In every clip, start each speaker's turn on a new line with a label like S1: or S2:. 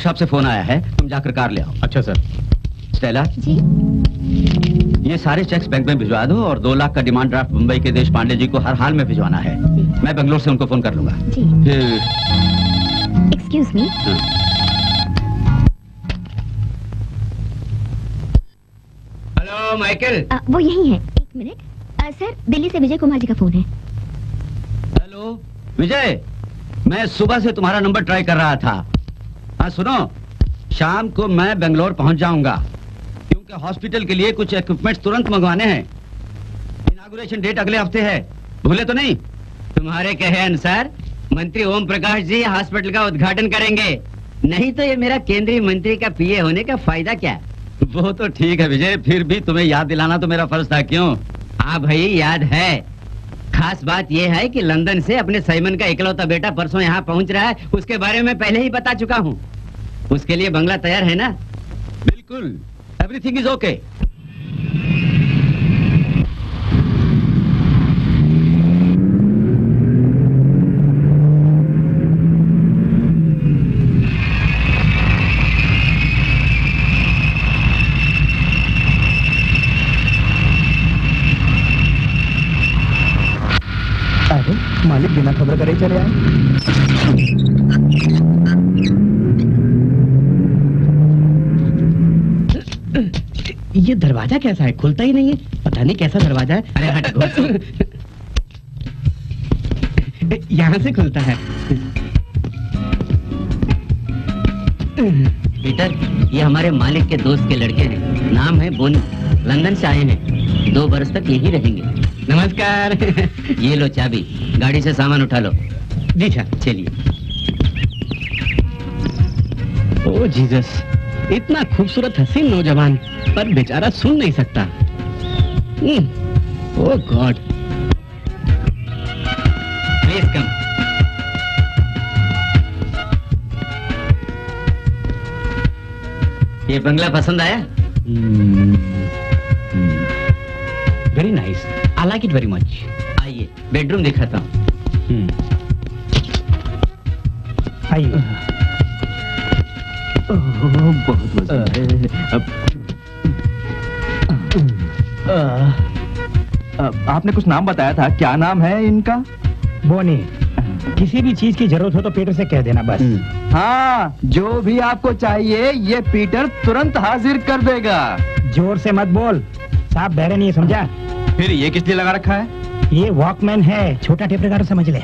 S1: Workshop से phone आया है, तुम जाकर कार ले आओ।
S2: अच्छा सर।
S1: स्टेला
S3: जी।
S1: ये सारे चेक्स बैंक में भिजवा दो और 2 लाख का डिमांड ड्राफ्ट मुंबई के देश पांडे जी को हर हाल में भिजवाना है। मैं बेंगलोर से उनको फोन कर लूंगा।
S3: जी। Excuse me.
S1: Hello Michael.
S3: वो यही है, 1 मिनट। सर, दिल्ली से विजय कुमार जी का फोन है।
S1: हेलो विजय, मैं सुबह से तुम्हारा नंबर ट्राई कर रहा था। हाँ सुनो, शाम को मैं बेंगलोर पहुंच जाऊंगा क्योंकि हॉस्पिटल के लिए कुछ इक्विपमेंट्स तुरंत मंगवाने हैं। इनॉग्रेशन डेट अगले हफ्ते है, भूले तो नहीं?
S4: तुम्हारे कहे अनुसार मंत्री ओम प्रकाश जी हॉस्पिटल का उद्घाटन करेंगे, नहीं तो ये मेरा केंद्रीय मंत्री का पीए होने का फायदा क्या?
S1: वो तो ठीक है विजय, फिर भी तुम्हें याद दिलाना तो मेरा फर्ज था। क्यों?
S4: हाँ भाई याद है। खास बात यह है कि लंदन से अपने साइमन का इकलौता बेटा परसों यहाँ पहुँच रहा है, उसके बारे में पहले ही बता चुका हूँ। उसके लिए बंगला तैयार है ना?
S1: बिल्कुल, एवरीथिंग इज ओके।
S2: अरे मालिक बिना खबर करे चले आए। ये दरवाजा कैसा है, खुलता ही नहीं है, पता नहीं कैसा दरवाजा है।
S4: अरे हट घोसो।
S2: यहाँ से खुलता है।
S4: पीटर, ये हमारे मालिक के दोस्त के लड़के हैं, नाम है बोनी, लंदन से आए हैं, 2 बरस तक यहीं रहेंगे।
S2: नमस्कार।
S4: ये लो चाबी, गाड़ी से सामान उठा लो।
S2: जी सर।
S4: चलिए।
S2: ओ जीसस, इतना खूबसूरत हसीन नौजवान, पर बेचारा सुन नहीं सकता। ओ गॉड।
S4: Please come. ये बंगला पसंद आया?
S2: Very nice, I like it very much.
S4: आइए बेडरूम दिखाता हूँ।
S2: आइए।
S1: बहुत मजा
S2: आपने कुछ नाम बताया था, क्या नाम है इनका? बोनी। किसी भी चीज की जरूरत हो तो पीटर से कह देना बस।
S5: हाँ, जो भी आपको चाहिए ये पीटर तुरंत हाजिर कर देगा।
S2: जोर से मत बोल, साहब बहरे नहीं है, समझा?
S5: फिर ये किस लिए लगा रखा है?
S2: ये वॉकमैन है, छोटा टेप रिकॉर्डर समझ ले।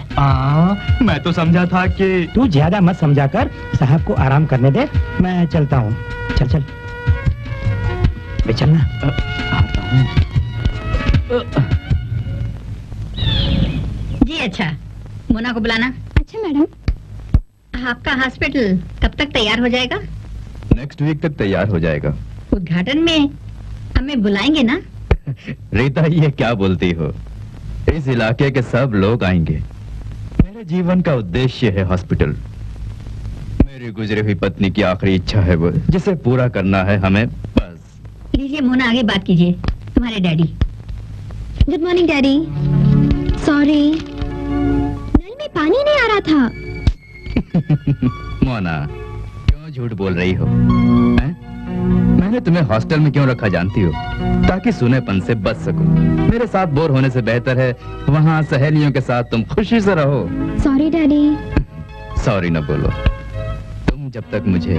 S5: मैं तो समझा था कि
S2: तू ज्यादा मत समझा कर, साहब को आराम करने दे, मैं चलता हूँ। चल चल बे, चलना।
S5: आता हूँ।
S6: जी अच्छा, मोना को बुलाना।
S3: अच्छा मैडम।
S6: आपका हॉस्पिटल कब तक तैयार हो जाएगा?
S5: नेक्स्ट वीक तक तैयार हो जाएगा।
S6: उद्घाटन में हमें बुलाएंगे ना?
S5: रीता, ये क्या बोलती हो? इस इलाके के सब लोग आएंगे। मेरे जीवन का उद्देश्य है हॉस्पिटल। मेरी गुजरी हुई पत्नी की आखिरी इच्छा है वो, जिसे पूरा करना है हमें, बस।
S6: लीजिए मोना, आगे बात कीजिए। तुम्हारे daddy.
S3: Good morning daddy. Sorry, नल में पानी नहीं आ रहा था।
S5: मोना, क्यों झूठ बोल रही हो? हैं? मैंने तुम्हें हॉस्टल में क्यों रखा जानती हो? ताकि सुनेपन से बच सको। मेरे साथ बोर होने से बेहतर है वहाँ सहेलियों के साथ तुम खुशी से रहो।
S3: Sorry daddy.
S5: सॉरी न बोलो। तुम जब तक मुझे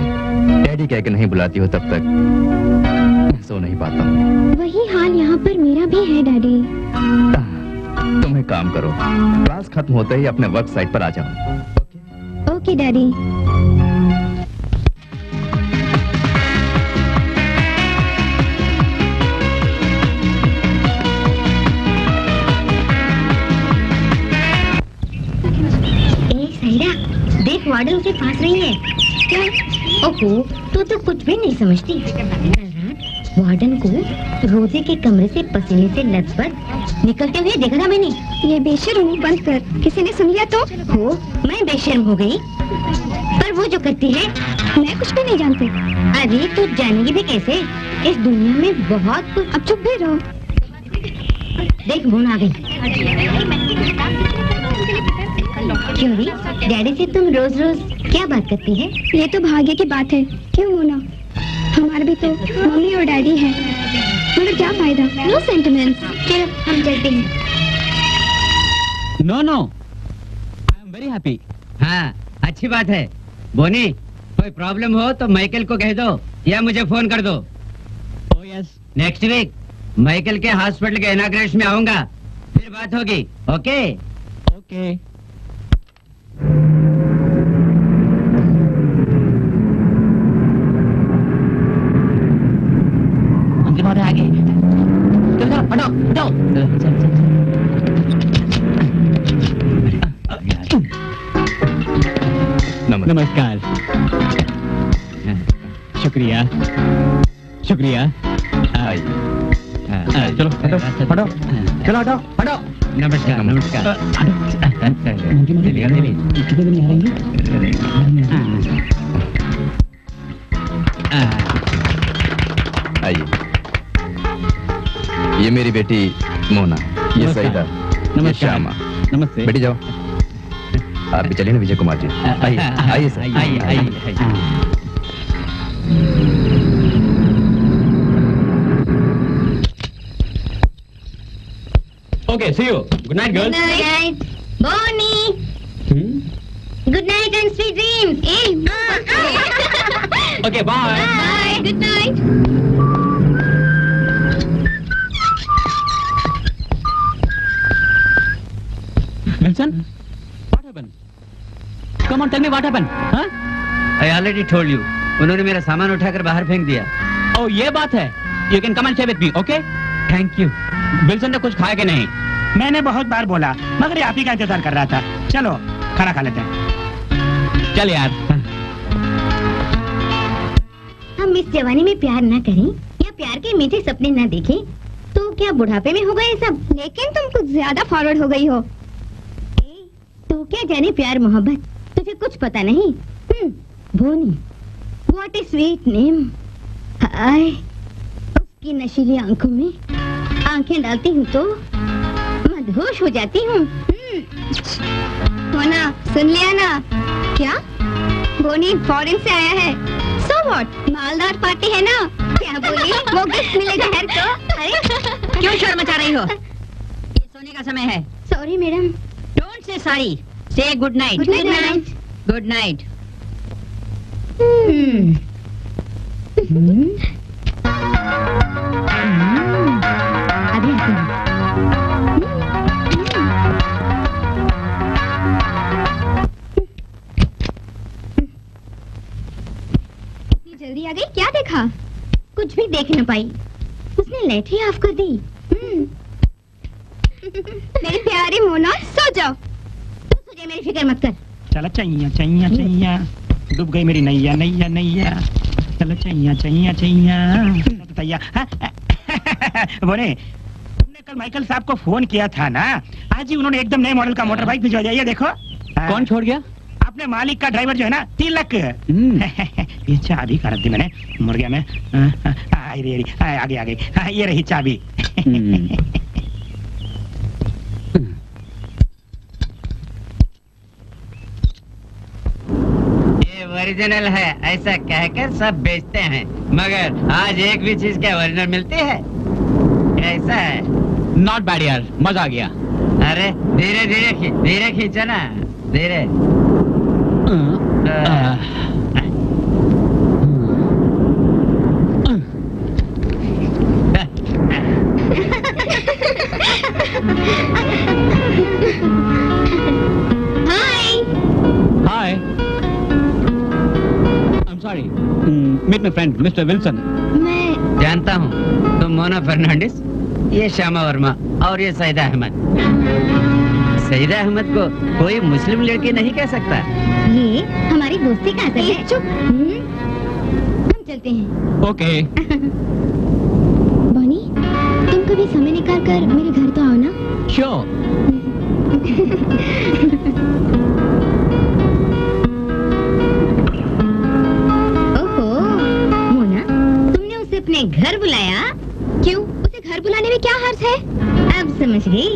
S5: डैडी कह के नहीं बुलाती हो तब तक मैं सो नहीं पाता हूँ।
S3: वही हाल यहाँ पर मेरा भी है डैडी।
S5: तुम एक काम करो, क्लास खत्म होते ही अपने वर्क साइट पर आ जाओ।
S3: Okay daddy.
S6: देख, वार्डन उसे फांस रही है। क्या? ओहो, तू तो कुछ भी नहीं समझती। वार्डन को रोजे के कमरे से पसीने से लथपथ निकलते हुए देखा था मैंने।
S3: ये बेशर्म, बंद कर, किसी ने सुन लिया तो?
S6: हो, मैं बेशर्म हो गई, पर वो जो करती है
S3: मैं कुछ भी नहीं जानती।
S6: अरे तू जानेगी भी कैसे? इस दुनिया में बहुत कुछ।
S3: अब चुप भी रहो।
S6: देख मोना आ गई। क्यों री, डैडी से तुम रोज रोज क्या बात करती है?
S3: ये तो भाग्य की बात है। क्यों मोना, हमारे भी तो मम्मी और डैडी हैं, मगर क्या फायदा। No sentiments.
S6: चलो हम चलते हैं।
S2: No no, I am very happy.
S4: हाँ, अच्छी बात है। बोनी, कोई प्रॉब्लम हो तो माइकल को कह दो या मुझे फोन कर दो।
S2: Oh yes.
S4: Next week Michael के हॉस्पिटल के इनॉग्रेशन में आऊंगा, फिर बात होगी। ओके?
S2: ओके। बहुत आगे। चलो हटो हटो। नमस्कार। शुक्रिया शुक्रिया। चलो हटो हटो। चलो हटो हटो।
S4: नमस्कार नमस्कार।
S2: कितने दिन आ रही
S5: आइए, ये मेरी बेटी मोना, ये
S2: नमस्कार।
S5: सईदा, ये श्यामा।
S2: नमस्ते।
S5: बेटी जाओ। आप भी चलिए ना विजय कुमार जी। आइए आइए सर।
S4: आइए आइए।
S2: Okay, see you. Good night
S6: good
S2: girls.
S6: Night Bonnie. Good night and sweet dreams.
S2: Okay bye.
S6: Bye. Good night.
S2: Wilson, what happened? Come on, tell me what happened? हाँ?
S4: I already told you. उन्होंने मेरा सामान उठाकर बाहर फेंक दिया।
S2: Oh, ये बात है। You can come and stay with me, okay?
S4: Thank you.
S2: Wilson ने कुछ खाया कि नहीं?
S7: मैंने बहुत बार बोला, मगर ये आप ही का इंतजार कर रहा था। चलो खाना खा लेते हैं।
S2: चल यार।
S6: हम इस जवानी में प्यार ना करें या प्यार के मीठे सपने ना देखें तो क्या बुढ़ापे में होगा ये सब?
S3: लेकिन तुम कुछ ज्यादा फॉरवर्ड हो गई हो।
S6: तू क्या जाने प्यार मोहब्बत, तुझे कुछ पता नहीं। बोनी, व्हाट ए स्वीट नेम। हाय, उसकी नशीली आंखों में आंखें डालती हूँ तो मदहोश हो जाती हूँ।
S3: मोना, सुन लिया ना? क्या? बोनी फॉरेन से आया है। So what? मालदार पार्टी है ना?
S6: क्या बोली?
S3: वो गिफ्ट मिलेगा हर को।
S6: अरे
S8: क्यों शर्म मचा रही हो? ये सोने का समय है।
S6: Sorry madam.
S8: Don't say sorry, say good night.
S6: Good night, madam.
S8: Good night.
S6: अभी आती हूँ।
S3: इतनी जल्दी आ गई, क्या देखा?
S6: कुछ भी देख न पाई, उसने लैटरी ऑफ कर दी।
S3: मेरी प्यारी मोना, सो जाओ।
S6: तू तुझे मेरी फिक्र मत कर।
S7: चलो चाहिया चाहिया चाहिया, डूब गई मेरी नैया नैया नैया। चलो चाहिया चाहिया चाहिया। तैया बोले, तुमने कल माइकल साहब को फोन किया था ना, आज ही उन्होंने एकदम नए मॉडल का मोटर बाइक भिजवा दिया। ये देखो।
S2: कौन छोड़ गया?
S7: अपने मालिक का ड्राइवर जो है ना, तिलक। ये चाबी का रख दी मैंने, मर गया मैं। आगे आगे ये रही चाबी।
S4: ये ओरिजिनल है ऐसा कहकर सब बेचते हैं, मगर आज एक भी चीज क्या ओरिजिनल मिलती है? कैसा है?
S2: नॉट बैड यार, मजा आ गया।
S4: अरे धीरे धीरे खींचो ना, धीरे।
S3: हाय।
S2: हाय। I'm sorry. Meet my friend, Mr. Wilson.
S3: मैं
S4: जानता हूँ, तुम मोना फर्नांडिस, ये श्यामा वर्मा और ये सईदा अहमद। सईदा अहमद को कोई मुस्लिम लड़की नहीं कह सकता।
S6: ये हमारी दोस्ती का असर है।
S3: चुप।
S6: हम चलते हैं।
S2: Okay.
S3: बनी, तुम कभी समय निकाल कर मेरे घर तो आओ ना।
S2: Sure.
S6: ओहो, मोना, तुमने उसे अपने घर बुलाया?
S3: क्यों? उसे घर बुलाने में क्या हर्ज है?
S6: अब समझ गई,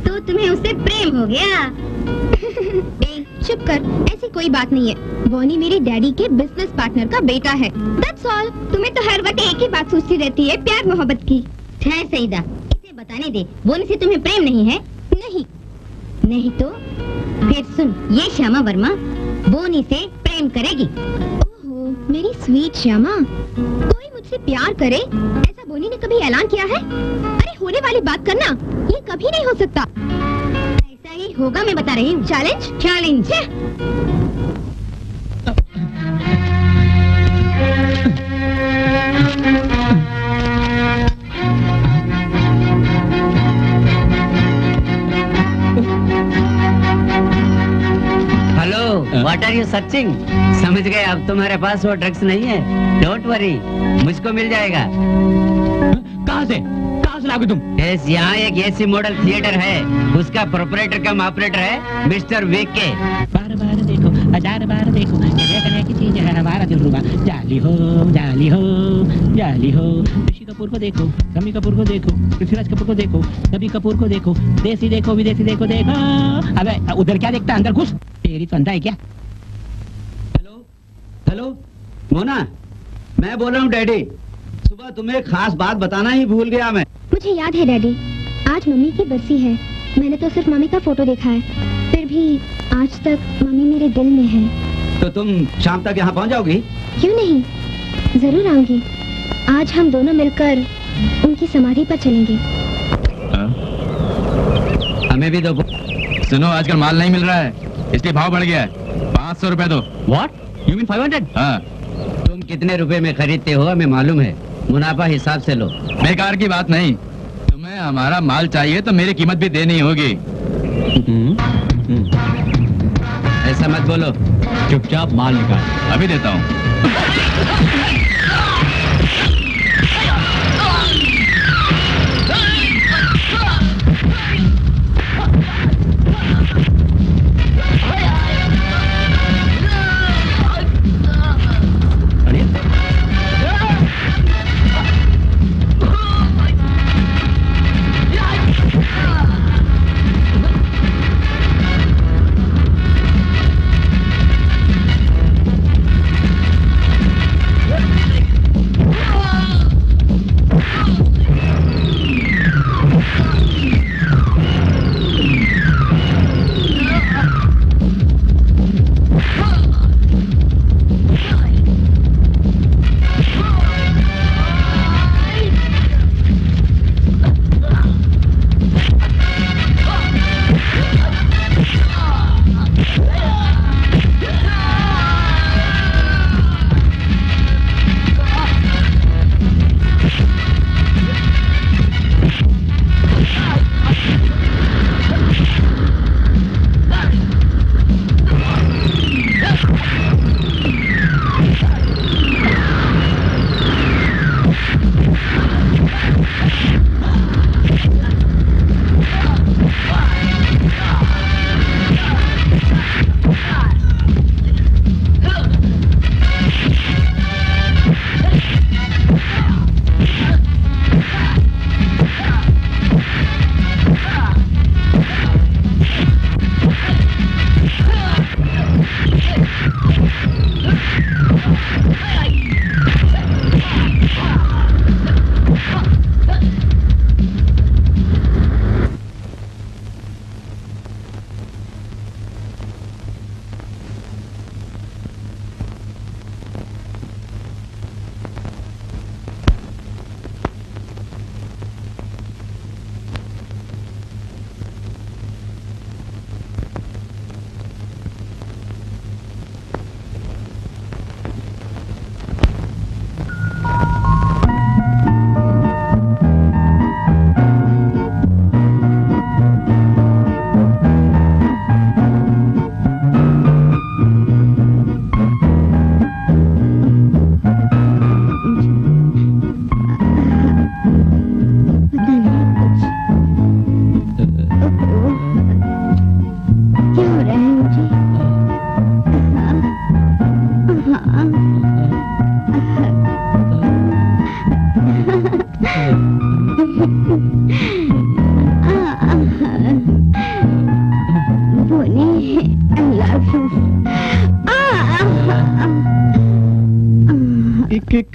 S6: तो तुम्हें उससे प्रेम हो गया।
S3: चुप कर, ऐसी कोई बात नहीं है। बॉनी मेरे डैडी के बिजनेस पार्टनर का बेटा है। That's all। तुम्हें तो हर वक्त एक ही बात सोचती रहती है, प्यार मोहब्बत की।
S6: है सईदा, इसे बताने दे, बोनी से तुम्हें प्रेम नहीं है?
S3: नहीं।
S6: नहीं तो फिर सुन, ये श्यामा वर्मा बोनी से प्रेम करेगी।
S3: ओहो, मेरी स्वीट श्यामा, कोई मुझसे प्यार करे ऐसा बोनी ने कभी ऐलान किया है? अरे होने वाली बात करना, ये कभी नहीं हो सकता।
S6: ऐसा ही होगा, मैं बता रही हूँ।
S3: Challenge?
S6: Challenge.
S4: Hello, what are you searching? समझ गए, अब तुम्हारे पास वो ड्रग्स नहीं है। डोंट वरी, मुझको मिल जाएगा।
S2: कहाँ से लाओगे तुम?
S4: यस, यहाँ एक एसी मॉडल थिएटर है, उसका प्रोपराइटर कम ऑपरेटर है मिस्टर विके।
S7: बार बार देखो, हजार बार देखो, ये देखने की चीज है हमारा दिलरुबा। जाली हो, जाली हो, जाली हो। ऋषि कपूर को देखो, शम्मी कपूर को देखो, पृथ्वीराज कपूर को देखो, रवि कपूर को देखो, देसी देखो, विदेशी देखो, देखो। अबे उधर क्या देखता, अंदर घुस। तेरी तो अंधा है क्या?
S1: हेलो हेलो मोना, मैं बोल रहा हूँ डैडी। सुबह तुम्हें एक खास बात बताना ही भूल गया मैं।
S3: मुझे याद है डैडी, आज मम्मी की बरसी है। मैंने तो सिर्फ मम्मी का फोटो देखा है, फिर भी आज तक मम्मी मेरे दिल में है।
S1: तो तुम शाम तक यहाँ पहुँच जाओगी?
S3: क्यों नहीं, जरूर आऊंगी। आज हम दोनों मिलकर उनकी समाधि पर चलेंगे।
S4: हमें भी दो।
S5: सुनो, आजकल माल नहीं मिल रहा है, इसलिए भाव बढ़ गया है। 500 रुपए दो।
S4: What you mean 500?
S5: हाँ।
S4: तुम कितने रुपए में खरीदते हो हमें मालूम है, मुनाफा हिसाब से लो।
S5: बेकार की बात नहीं, तुम्हें हमारा माल चाहिए तो मेरी कीमत भी देनी होगी।
S4: ऐसा मत बोलो,
S2: चुपचाप माल निकाल।
S5: अभी देता हूँ।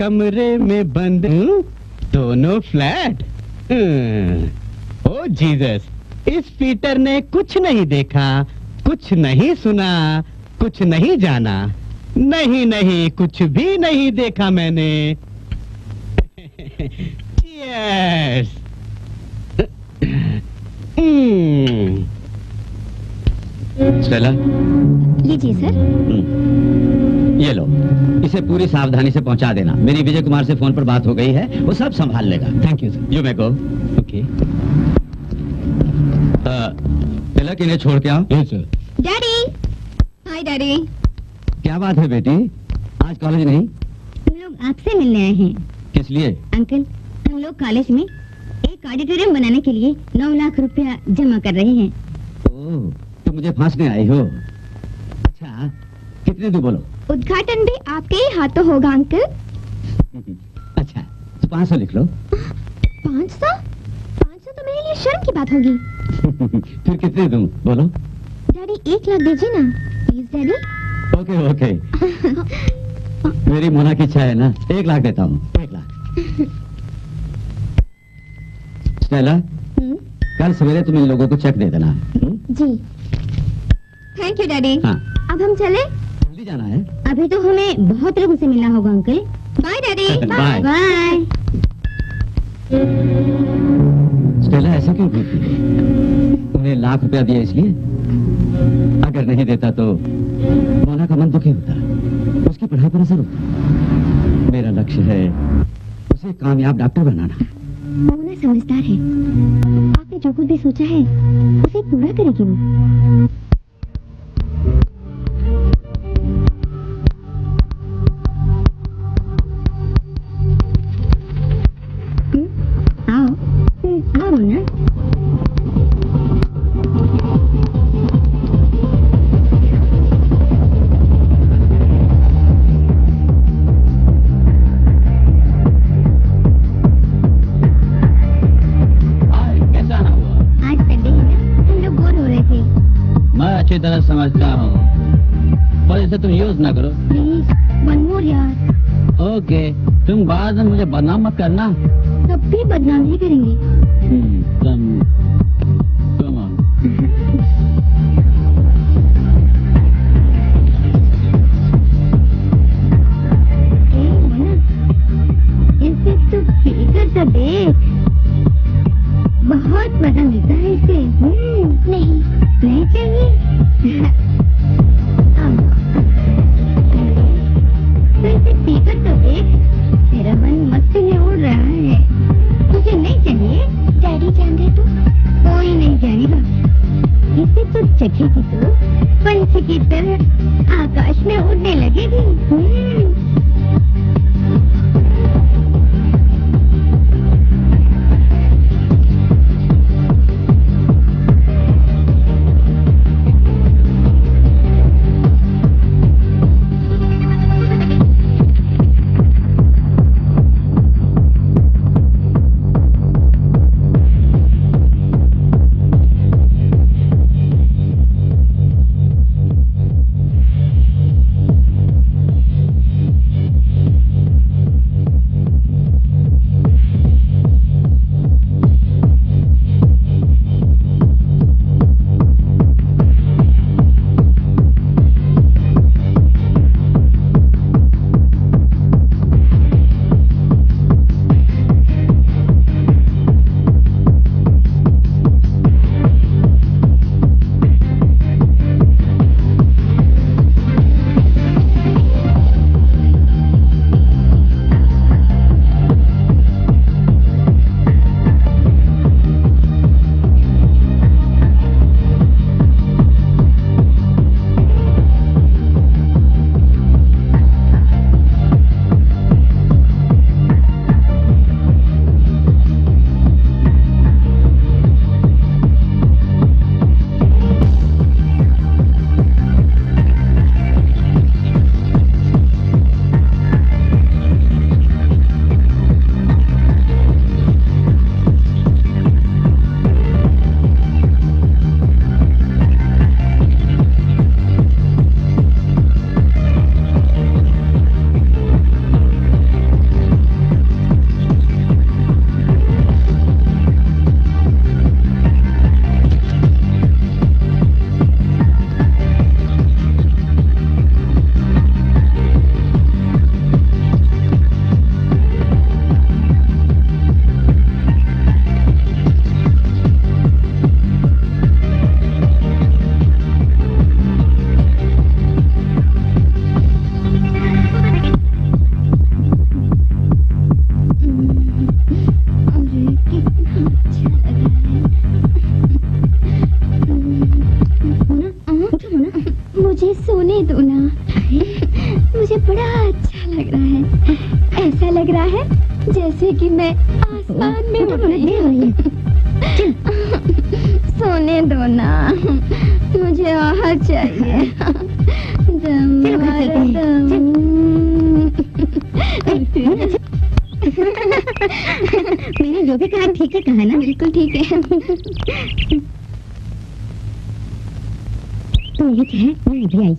S9: कमरे में बंद दोनों फ्लैट। ओ जीसस, इस पीटर ने कुछ नहीं देखा, कुछ नहीं सुना, कुछ नहीं जाना। नहीं नहीं, कुछ भी नहीं देखा मैंने। Cheers!
S1: स्टेला,
S3: लीजिए सर।
S1: ये लो, इसे पूरी सावधानी से पहुंचा देना। मेरी विजय कुमार से फोन पर बात हो गई है, वो सब संभाल लेगा।
S9: Thank you sir.
S1: You may go.
S9: Okay.
S1: Tilak, इन्हें छोड़ के आओ।
S9: Yes sir.
S3: Daddy. Hi daddy.
S1: क्या बात है बेटी, आज कॉलेज नहीं?
S6: हम लोग आपसे मिलने आए हैं।
S1: किस लिए?
S6: अंकल, हम लोग कॉलेज में एक ऑडिटोरियम बनाने के लिए 9 लाख रुपया जमा कर रहे हैं।
S1: ओह, तुम मुझे फांसने आई हो। अच्छा, कितने दो बोलो?
S3: उद्घाटन भी आपके ही हाथों होगा अंकल।
S1: अच्छा, तो 500 लिख लो।
S3: 500? 500 तो मेरे लिए शर्म की बात होगी।
S1: फिर कितने दूं बोलो?
S3: डैडी 1 लाख दीजिए ना प्लीज डैडी।
S1: Okay okay. मेरी मोना की इच्छा है ना, 1 लाख देता हूँ। 1 लाख। स्टेला, कल सवेरे तुम इन लोगों को चेक दे देना।
S3: जी थैंक यू डैडी।
S1: हाँ।
S3: अब हम चले?
S1: जल्दी जाना है।
S6: अभी तो हमें बहुत लोगों से मिलना होगा uncle.
S3: Bye daddy.
S1: Bye.
S6: Bye.
S1: Stella ऐसा क्यों करती है? उन्हें लाख रुपया दिया इसलिए? अगर नहीं देता तो मोना का मन दुखी होता, उसकी पढ़ाई पर असर होता। मेरा लक्ष्य है उसे कामयाब डॉक्टर बनाना।
S6: मोना समझदार है, आपने जो कुछ भी सोचा है उसे पूरा करेगी वो। आओ आओ मोना।
S1: कैसा ना हुआ?
S6: आज संडे है ना, हम लोग बोर हो रहे थे।
S1: मैं अच्छी तरह समझता हूँ, पर इसे तुम यूज ना करो।
S6: प्लीज वन मोर यार।
S1: ओके, तुम बाद में मुझे बदनाम मत करना।
S6: कब भी बदनाम नहीं करेंगे।
S1: Come on.
S6: ए मोना, इसे तो पीकर तो देख, बहुत मजा मिलता है इससे। नहीं नहीं चाहिए। अब, तो इसे पीकर तो देख, मेरा मन मस्ती में उड़ रहा है। तुझे नहीं चाहिए? डैडी जान गए तो कोई नहीं जाएगा। इसे तो चखेगी तो पंछी की तरह आकाश में उड़ने लगेगी।
S3: सोने दो ना, मुझे बड़ा अच्छा लग रहा है। ऐसा लग रहा है जैसे कि मैं आसमान में उड़ रही हूँ। सोने दो ना, मुझे आहट चाहिए। दम मारो दम।
S6: मैंने जो भी कहा ठीक है कहा ना?
S3: बिल्कुल ठीक है।
S6: तो ये क्या है? मैं अभी आई।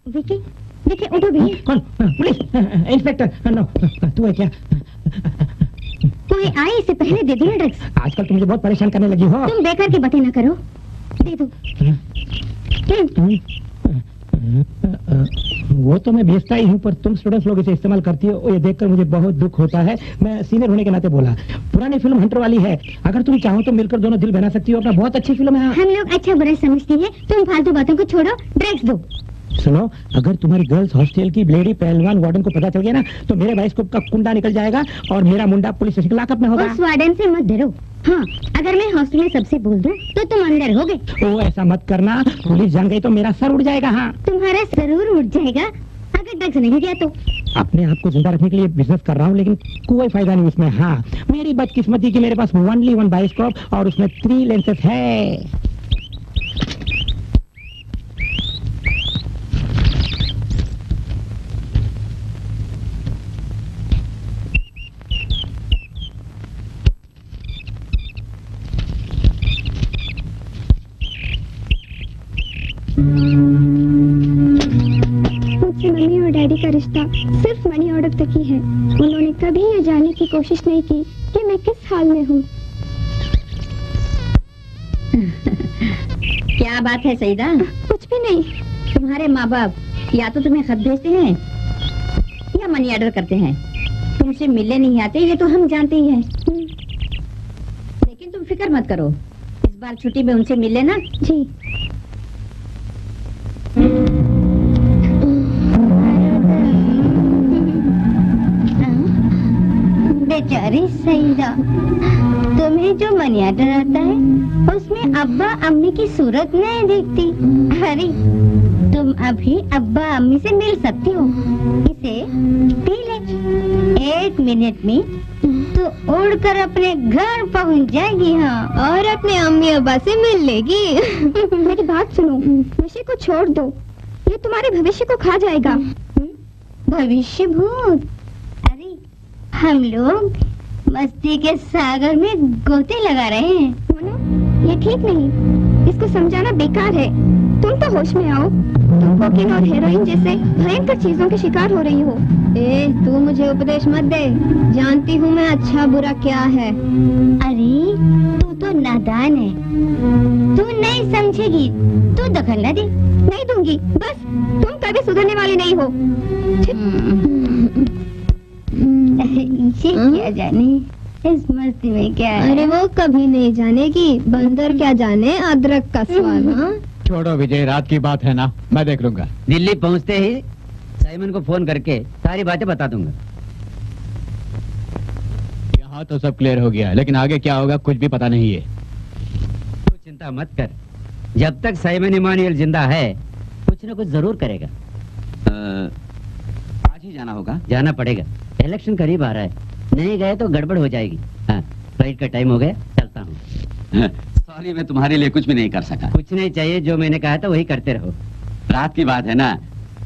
S6: विकी, विकी उठो भी।
S2: कौन? Police inspector. नो, तू है क्या?
S6: कोई आए इससे पहले दे दो ना ड्रग्स।
S2: आजकल तुम मुझे बहुत परेशान करने लगी हो।
S6: तुम बेकार की बातें ना करो, दे दो।
S2: वो तो मैं बेचता ही हूँ, पर तुम स्टूडेंट्स लोग इसे इस्तेमाल करती हो, ये देखकर मुझे बहुत दुख होता है। मैं सीनियर होने के नाते बोला। पुरानी फिल्म हंटर वाली है, अगर तुम चाहो तो मिलकर दोनों दिल बना सकती हो। अपना बहुत अच्छी फिल्म है।
S6: हम लोग अच्छा बुरा समझती हैं, तुम फालतू बातों को छोड़ो, ड्रग्स दो।
S2: सुनो, अगर तुम्हारी गर्ल्स हॉस्टल की ब्लेडी पहलवान वार्डन को पता चल गया ना, तो मेरे बाइस्कोप का कुंडा निकल जाएगा और मेरा मुंडा पुलिस स्टेशन लॉकअप में होगा।
S6: उस वार्डन से मत डरो। हाँ, अगर मैं हॉस्टल में सबसे बोल दूं तो तुम अंदर होगे।
S2: ओ ऐसा मत करना, पुलिस जान गई तो मेरा सर उड़ जाएगा। हाँ,
S6: तुम्हारा जरूर उठ जाएगा अगर ड्रग्स नहीं दिया तो।
S2: अपने आप को जिंदा रखने के लिए बिजनेस कर रहा हूँ, लेकिन कोई फायदा नहीं उसमें। हाँ, मेरी बदकिस्मती की मेरे पास ओनली वन बाइस्कोप और उसमें 3 लेंसेज है।
S3: मुझसे मम्मी और डैडी का रिश्ता सिर्फ मनी ऑर्डर तक ही है। उन्होंने कभी ये जानने की कोशिश नहीं की कि मैं किस हाल में हूँ।
S8: क्या बात है सईदा?
S3: कुछ भी नहीं।
S8: तुम्हारे माँ बाप या तो तुम्हें खत भेजते हैं या मनी ऑर्डर करते हैं। तुमसे मिलने नहीं आते, ये तो हम जानते ही हैं। लेकिन तुम फिक्र मत करो, इस बार छुट्टी में उनसे मिल लेना।
S3: जी।
S6: बेचारी सईदा, तुम्हें जो मनी ऑर्डर आता है उसमें अब्बा अम्मी की सूरत नहीं दिखती। अरे तुम अभी अब्बा अम्मी से मिल सकती हो, इसे पी ले। 1 मिनट में तो उड़कर अपने घर पहुंच जाएगी। हाँ,
S3: और अपने अम्मी अब्बा से मिल लेगी। मेरी बात सुनो, नशे को छोड़ दो, ये तुम्हारे भविष्य को खा जाएगा।
S6: भविष्य भूत? अरे हम लोग मस्ती के सागर में गोते लगा रहे हैं।
S3: मोनू, ये ठीक नहीं, इसको समझाना बेकार है। तुम तो होश में आओ, तुम कोकीन और हेरोइन जैसे भयंकर चीजों के शिकार हो रही हो। तू मुझे उपदेश मत दे, जानती हूँ मैं अच्छा बुरा क्या है।
S6: अरे तू तो नादान है, तू नहीं समझेगी, तू दखल न दे।
S3: नहीं दूंगी, बस तुम कभी सुधरने वाली नहीं हो।
S6: इसे क्या जाने इस मस्ती में क्या है।
S3: अरे वो कभी नहीं जानेगी, बंदर क्या जाने अदरक का स्वाद। हाँ?
S9: छोड़ो विजय, रात की बात है ना, मैं देख लूंगा।
S4: दिल्ली पहुंचते ही साइमन को फोन करके सारी बातें बता दूंगा।
S9: यहाँ तो सब क्लियर हो गया, लेकिन आगे क्या होगा कुछ भी पता नहीं है।
S4: तू चिंता मत कर, जब तक साइमन इमानुएल जिंदा है कुछ न कुछ जरूर करेगा।
S1: आज ही जाना होगा?
S4: जाना पड़ेगा, इलेक्शन करीब आ रहा है, नहीं गए तो गड़बड़ हो जाएगी। हाँ, फ्लाइट का टाइम हो गया, चलता हूँ।
S1: सॉरी, मैं तुम्हारे लिए कुछ भी नहीं कर सका।
S4: कुछ नहीं चाहिए, जो मैंने कहा था वही करते रहो।
S1: रात की बात है ना,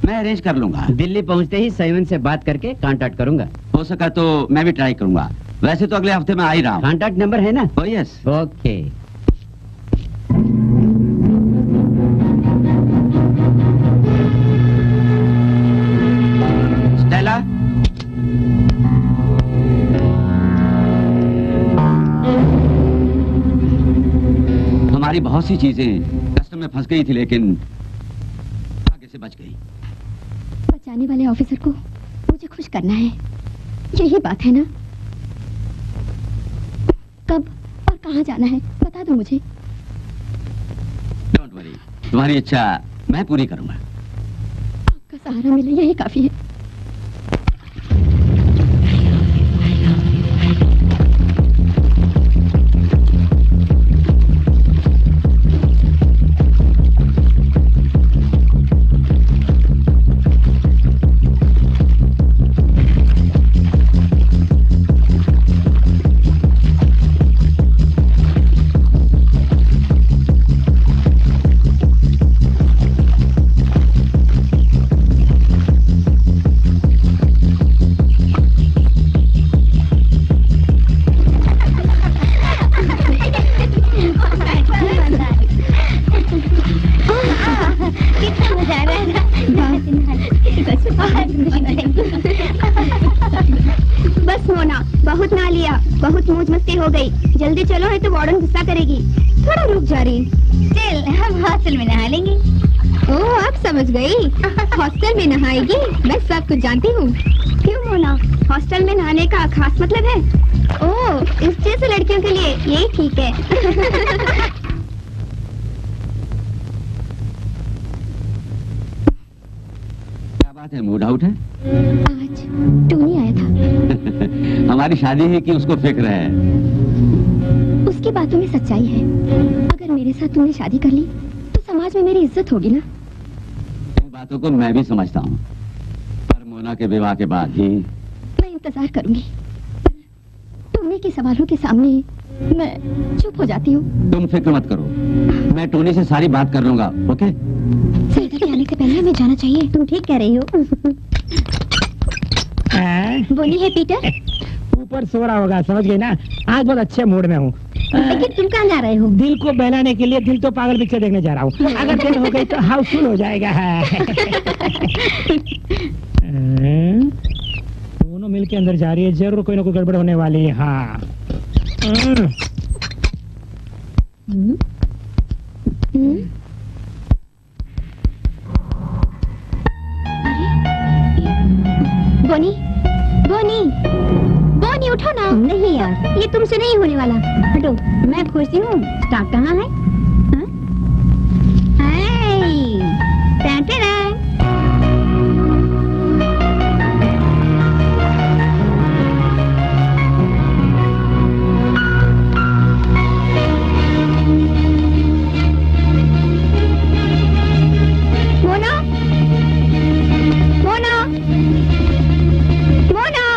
S1: मैं अरेंज कर लूंगा।
S4: दिल्ली पहुंचते ही साइमन से बात करके कांटेक्ट करूंगा।
S1: हो सका तो मैं भी ट्राई करूंगा। वैसे तो अगले हफ्ते में आ ही रहा हूँ।
S4: कांटेक्ट नंबर है ना?
S1: Oh, yes.
S4: ओके।
S1: स्टेला, हमारी बहुत सी चीजें कस्टम में फंस गई थी, लेकिन आगे से बच गई।
S3: बचाने वाले ऑफिसर को मुझे खुश करना है, यही बात है ना? कब और कहाँ जाना है बता दो मुझे।
S1: डोंट वरी, तुम्हारी इच्छा मैं पूरी करूंगा।
S3: आपका सहारा मिले यही काफी है। बस मोना, बहुत ना लिया, बहुत मौज मस्ती हो गई। जल्दी चलो नहीं तो वार्डन गुस्सा करेगी। थोड़ा रुक जा रही।
S6: चल हम हॉस्टल में नहा लेंगे।
S3: ओह अब समझ गई, हॉस्टल में नहाएगी। मैं सब कुछ जानती हूँ। क्यों मोना, हॉस्टल में नहाने का खास मतलब है? ओह इस जैसे लड़कियों के लिए यही ठीक है।
S1: क्या बात है, मूड आउट है?
S3: आज टोनी आया था।
S1: हमारी शादी है कि उसको फिक्र है?
S3: उसकी बातों में सच्चाई है। अगर मेरे साथ तुमने शादी कर ली तो समाज में मेरी इज्जत होगी ना।
S1: इन बातों को मैं भी समझता हूँ, पर मोना के विवाह के बाद ही।
S3: मैं इंतजार करूंगी। टोनी के सवालों के सामने मैं चुप हो जाती हूँ।
S1: तुम फिक्र मत करो, मैं टोनी से सारी बात कर लूंगा। ओके?
S3: सैदा के आने से पहले हमें जाना चाहिए।
S8: तुम ठीक कह रही हो।
S3: बोली है पीटर।
S2: ऊपर सो रहा होगा, समझ गई ना। आज बहुत अच्छे मूड में हूँ।
S8: लेकिन तुम कहाँ जा रहे हो?
S2: दिल को बहलाने के लिए दिल तो पागल पिक्चर देखने जा रहा हूँ। अगर दिल हो गई तो हाउसफुल हो जाएगा। दोनों मिलके अंदर जा रही है, जरूर कोई ना कोई गड़बड़ होने वाली है। हाँ
S3: बोनी, बोनी, बोनी उठो ना।
S8: नहीं यार,
S3: ये तुमसे नहीं होने वाला।
S8: हटो, मैं पूछती हूँ स्टाफ कहाँ है? हाँ? हाय, टाटा।
S3: मोना, मोना, मोना।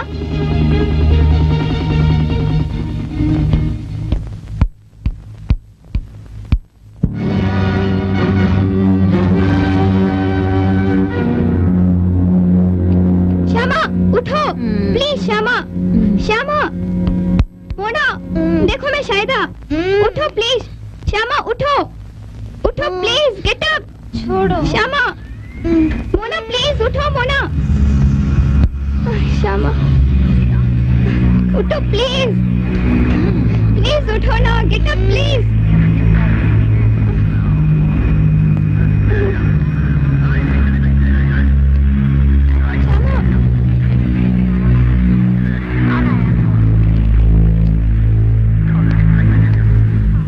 S3: श्यामा उठो प्लीज। श्यामा, श्यामा, मोना देखो मैं शायदा। उठो प्लीज। श्यामा उठो, उठो प्लीज, गेट अप। छोड़ो श्यामा। मोना प्लीज उठो। मोना, श्यामा उठो प्लीज, प्लीज उठो ना। Get up please.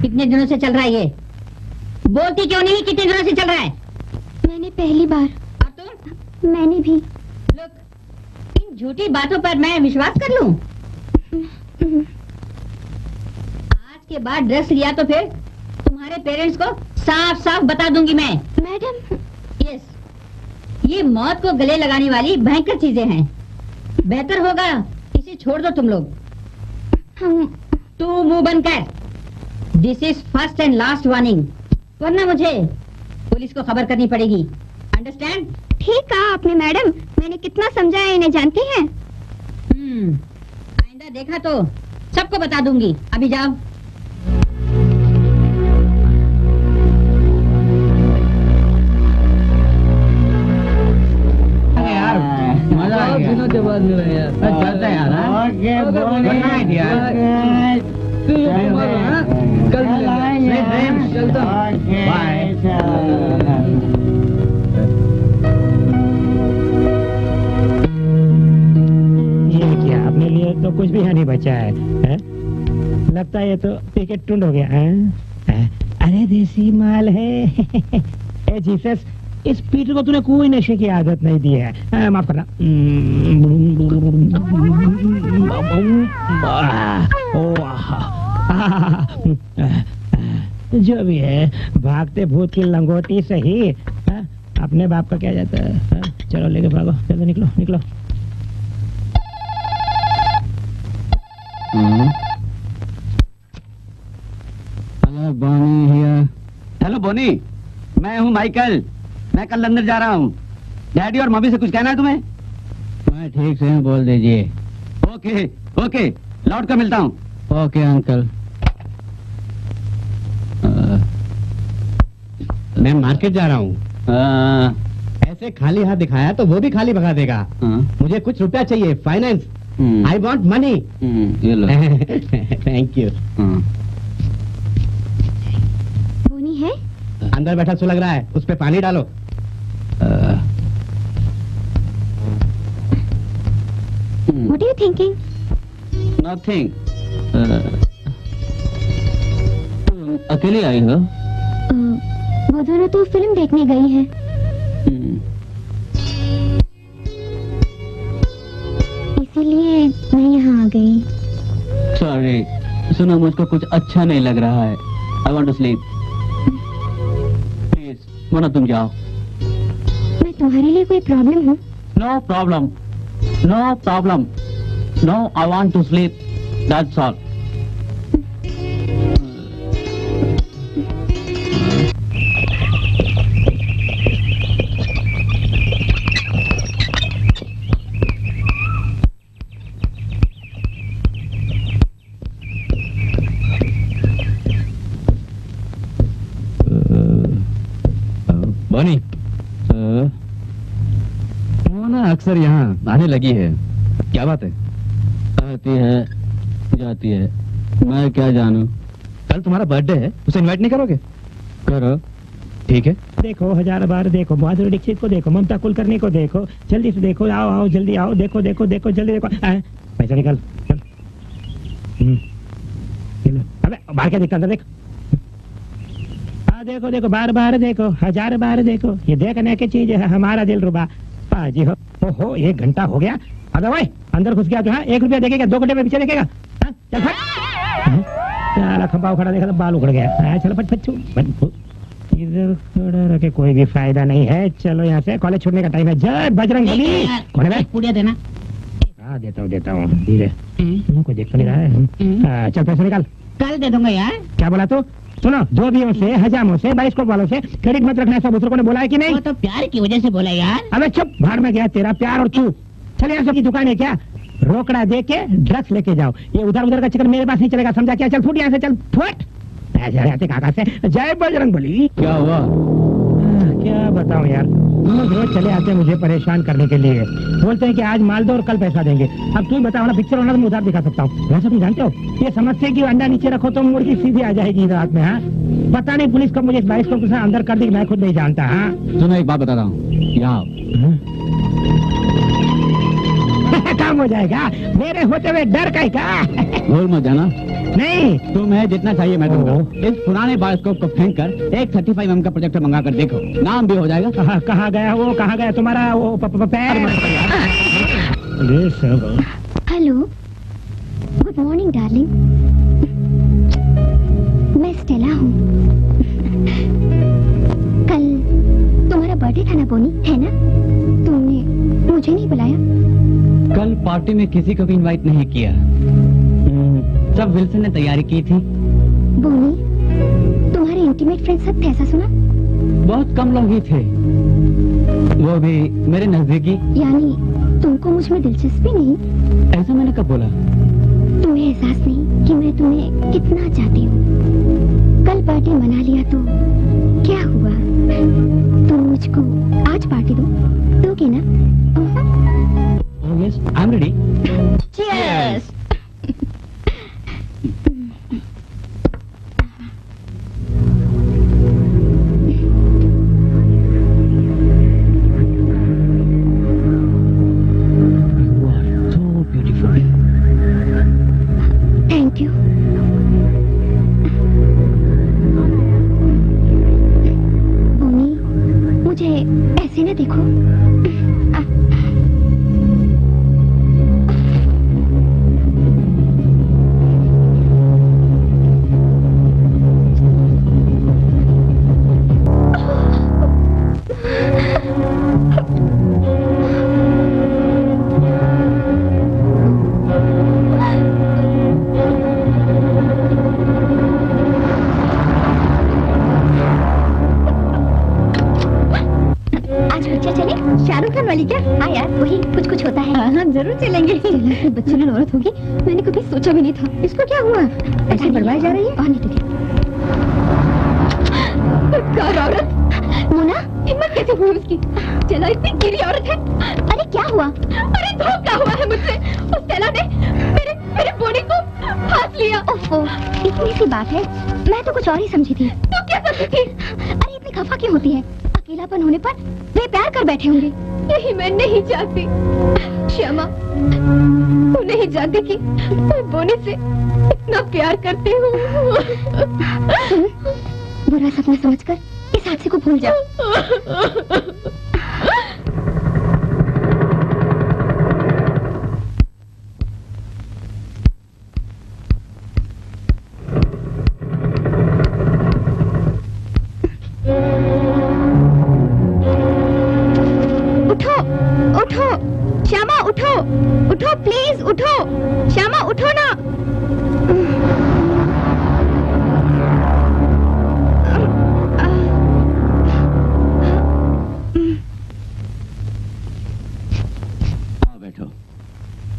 S8: कितने दिनों से चल रहा है ये? बोलती क्यों नहीं? कितने दिनों से चल रहा है?
S3: मैंने पहली बार।
S8: और तुम?
S3: मैंने भी।
S8: लोग, इन झूठी बातों पर मैं विश्वास कर लूं? आज के बाद ड्रग्स लिया तो फिर तुम्हारे पेरेंट्स को साफ साफ बता दूंगी मैं।
S3: मैडम।
S8: यस, ये मौत को गले लगाने वाली भयंकर चीजें हैं। बेहतर होगा इसे छोड़ दो तुम लोग। तू मुंह बंद कर। This is first and last warning, वरना मुझे पुलिस को खबर करनी पड़ेगी। अंडरस्टैंड?
S3: ठीक कहा आपने मैडम। मैंने कितना समझाया, इन्हें जानती हैं।
S8: आइंदा देखा तो सबको बता दूंगी। अभी जाओ।
S9: मजा आ गया। दिनों के बाद मिला यार। चलते हैं यार। ओके, गुड नाइट यार। कल मिलेंगे। चलता हूँ। बाय।
S2: ये क्या, अपने लिए तो कुछ भी नहीं बचा है? लगता है ये तो टिकट टूंड हो गया है? अरे देसी माल है। ए जीसस, इस पीटर को तूने कोई नशे की आदत नहीं दी है। माफ करना। जो भी है, भागते भूत की लंगोटी सही। अपने बाप का क्या जाता है? चलो लेके भागो, चलो निकलो निकलो।
S1: Hello Bonnie here. Hello Bonnie, मैं हूँ माइकल। मैं कल लंदन जा रहा हूँ। डैडी और मम्मी से कुछ कहना है तुम्हें?
S9: मैं ठीक से बोल दीजिए।
S1: ओके ओके, लौट कर मिलता हूँ।
S9: Okay uncle. मैं मार्केट जा रहा हूँ।
S2: ऐसे खाली हाथ दिखाया तो वो भी खाली भगा देगा।
S1: हाँ।
S2: मुझे कुछ रुपया चाहिए, फाइनेंस। I want money.
S1: ये लो।
S2: Thank you.
S1: हाँ।
S3: बोनी है?
S2: अंदर बैठा सो लग रहा है, उस पे पानी डालो।
S3: What are you thinking?
S1: Nothing. अकेले आई हो?
S3: वो दोनों तो फिल्म देखने गई हैं। इसीलिए मैं यहाँ आ गई।
S1: सॉरी, सुनो मुझको कुछ अच्छा नहीं लग रहा है। I want to sleep. Please Mona तुम जाओ।
S3: मैं तुम्हारे लिए कोई प्रॉब्लम हूँ?
S1: No problem, no problem. No, I want to sleep, that's all.
S5: बनी वो ना अक्सर यहाँ आने लगी है, क्या बात है?
S1: आती है जाती है, मैं क्या जानूं।
S5: कल तुम्हारा बर्थडे है, उसे इनवाइट नहीं करोगे?
S1: करो।
S5: ठीक है।
S2: देखो, 1000 बार देखो, माधुरी दीक्षित को देखो, ममता कुलकर्णी को देखो, जल्दी से देखो, आओ आओ जल्दी आओ, देखो देखो देखो जल्दी देखो। पैसा निकाल, चल। ये लो। अबे बाहर क्या दिखता, अंदर देख। देखो देखो, बार बार देखो, 1000 बार देखो, ये देखने की चीज है, हमारा दिल रुबा। पाजी हो, ओहो 1 घंटा हो गया। अबे भाई अंदर घुस गया तो हाँ 1 रुपया देखेगा, 2 घंटे में पीछे देखेगा। हाँ, चल फट। साला खंबा खड़ा देखा तो बाल उखड़ गया। चलो फट फट छू। इधर खड़ा रखे कोई भी फायदा नहीं है। चलो यहाँ से, कॉलेज छोड़ने का टाइम है। जय बजरंगबली। कौन है?
S9: पुड़िया देना।
S2: हाँ देता हूँ धीरे। कोई देख तो नहीं रहा है। चल पैसे निकाल।
S9: कल दे दूंगा यार।
S2: क्या बोला तू? सुनो, धोबियों से, हजामों से, बाइस्कोप वालों से क्रेडिट मत रखना, सब दूसरों ने बोला है कि नहीं?
S9: वो तो प्यार की वजह से बोला यार।
S2: अबे चुप, भाड़ में गया तेरा प्यार और तू। चल यहाँ सबकी दुकान है क्या? रोकड़ा दे के ड्रग्स लेके जाओ। ये उधर उधर का चक्कर मेरे पास नहीं चलेगा, समझा क्या? चल फुट यहाँ से, चल फुट। ऐसे आते काका से। जय बजरंगबली।
S1: क्या हुआ?
S2: क्या बताऊं यार, हम रोज चले आते हैं मुझे परेशान करने के लिए। बोलते हैं कि आज माल दो और कल पैसा देंगे। अब तुम बताओ ना, पिक्चर होना तो मैं उधार दिखा सकता हूँ। वैसे तुम जानते हो, ये समझते कि अंडा नीचे रखो तो मुर्गी सीधी आ जाएगी रात में। हाँ, पता नहीं पुलिस कब मुझे इस बाइस्कोप के साथ अंदर कर दी, मैं खुद नहीं जानता। हाँ
S1: सुनो एक बात बता रहा हूँ, यहाँ
S2: काम हो जाएगा, मेरे होते हुए डर का ही का।
S1: भूल मत जाना।
S2: नहीं,
S1: तुम्हें जितना चाहिए मैं दूंगा। इस पुराने बायोस्कोप को फेंक कर एक 35mm का प्रोजेक्टर मंगा कर देखो, नाम भी हो जाएगा।
S2: कहाँ गया वो, कहाँ गया तुम्हारा वो पैर?
S3: Hello, good morning darling. मैं स्टेला हूँ। कल तुम्हारा बर्थडे था ना बोनी, है ना? तुमने मुझे नहीं बुलाया।
S1: कल पार्टी में किसी को भी इनवाइट नहीं किया, सब विल्सन ने तैयारी की थी।
S3: बोनी, तुम्हारे इंटीमेट फ्रेंड सब थे, ऐसा सुना?
S1: बहुत कम लोग ही थे, वो भी मेरे नजदीकी।
S3: यानी तुमको मुझ में दिलचस्पी नहीं?
S1: ऐसा मैंने कब बोला?
S3: तुम्हें एहसास नहीं कि मैं तुम्हें कितना चाहती हूँ? कल पार्टी मना लिया तो क्या हुआ? तुम मुझको आज पार्टी दोगे ना?
S1: Oh yes, I'm ready.
S3: Cheers! Thank you. बोनी, मुझे ऐसे न देखो। शाहरुख खान वाली क्या? हाँ यार, वही कुछ कुछ होता है। हाँ जरूर चलेंगे। बच्चे ने औरत होगी, मैंने कभी सोचा भी नहीं था। इसको क्या हुआ? ऐसे बढ़वाई जा रही है? और नहीं तो क्या? औरत मोना, हिम्मत कैसे हुई उसकी? चला, इतनी गिरी औरत है। अरे क्या हुआ? अरे धोखा हुआ है मुझसे। उस सेला ने मेरे बोनी को फांस लिया। ओफो, इतनी सी बात है, मैं तो कुछ और ही समझी थी। तो क्या समझी थी? अरे इतनी खफा क्यों होती है? अकेलापन होने पर वे प्यार कर बैठे होंगे। यही मैं नहीं जानती श्यामा, तू नहीं जानती कि मैं बोनी से इतना प्यार करती हूँ। बुरा सपना समझकर इस हादसे को भूल जा। उठो, उठो, श्यामा उठो, उठो प्लीज उठो, श्यामा उठो ना।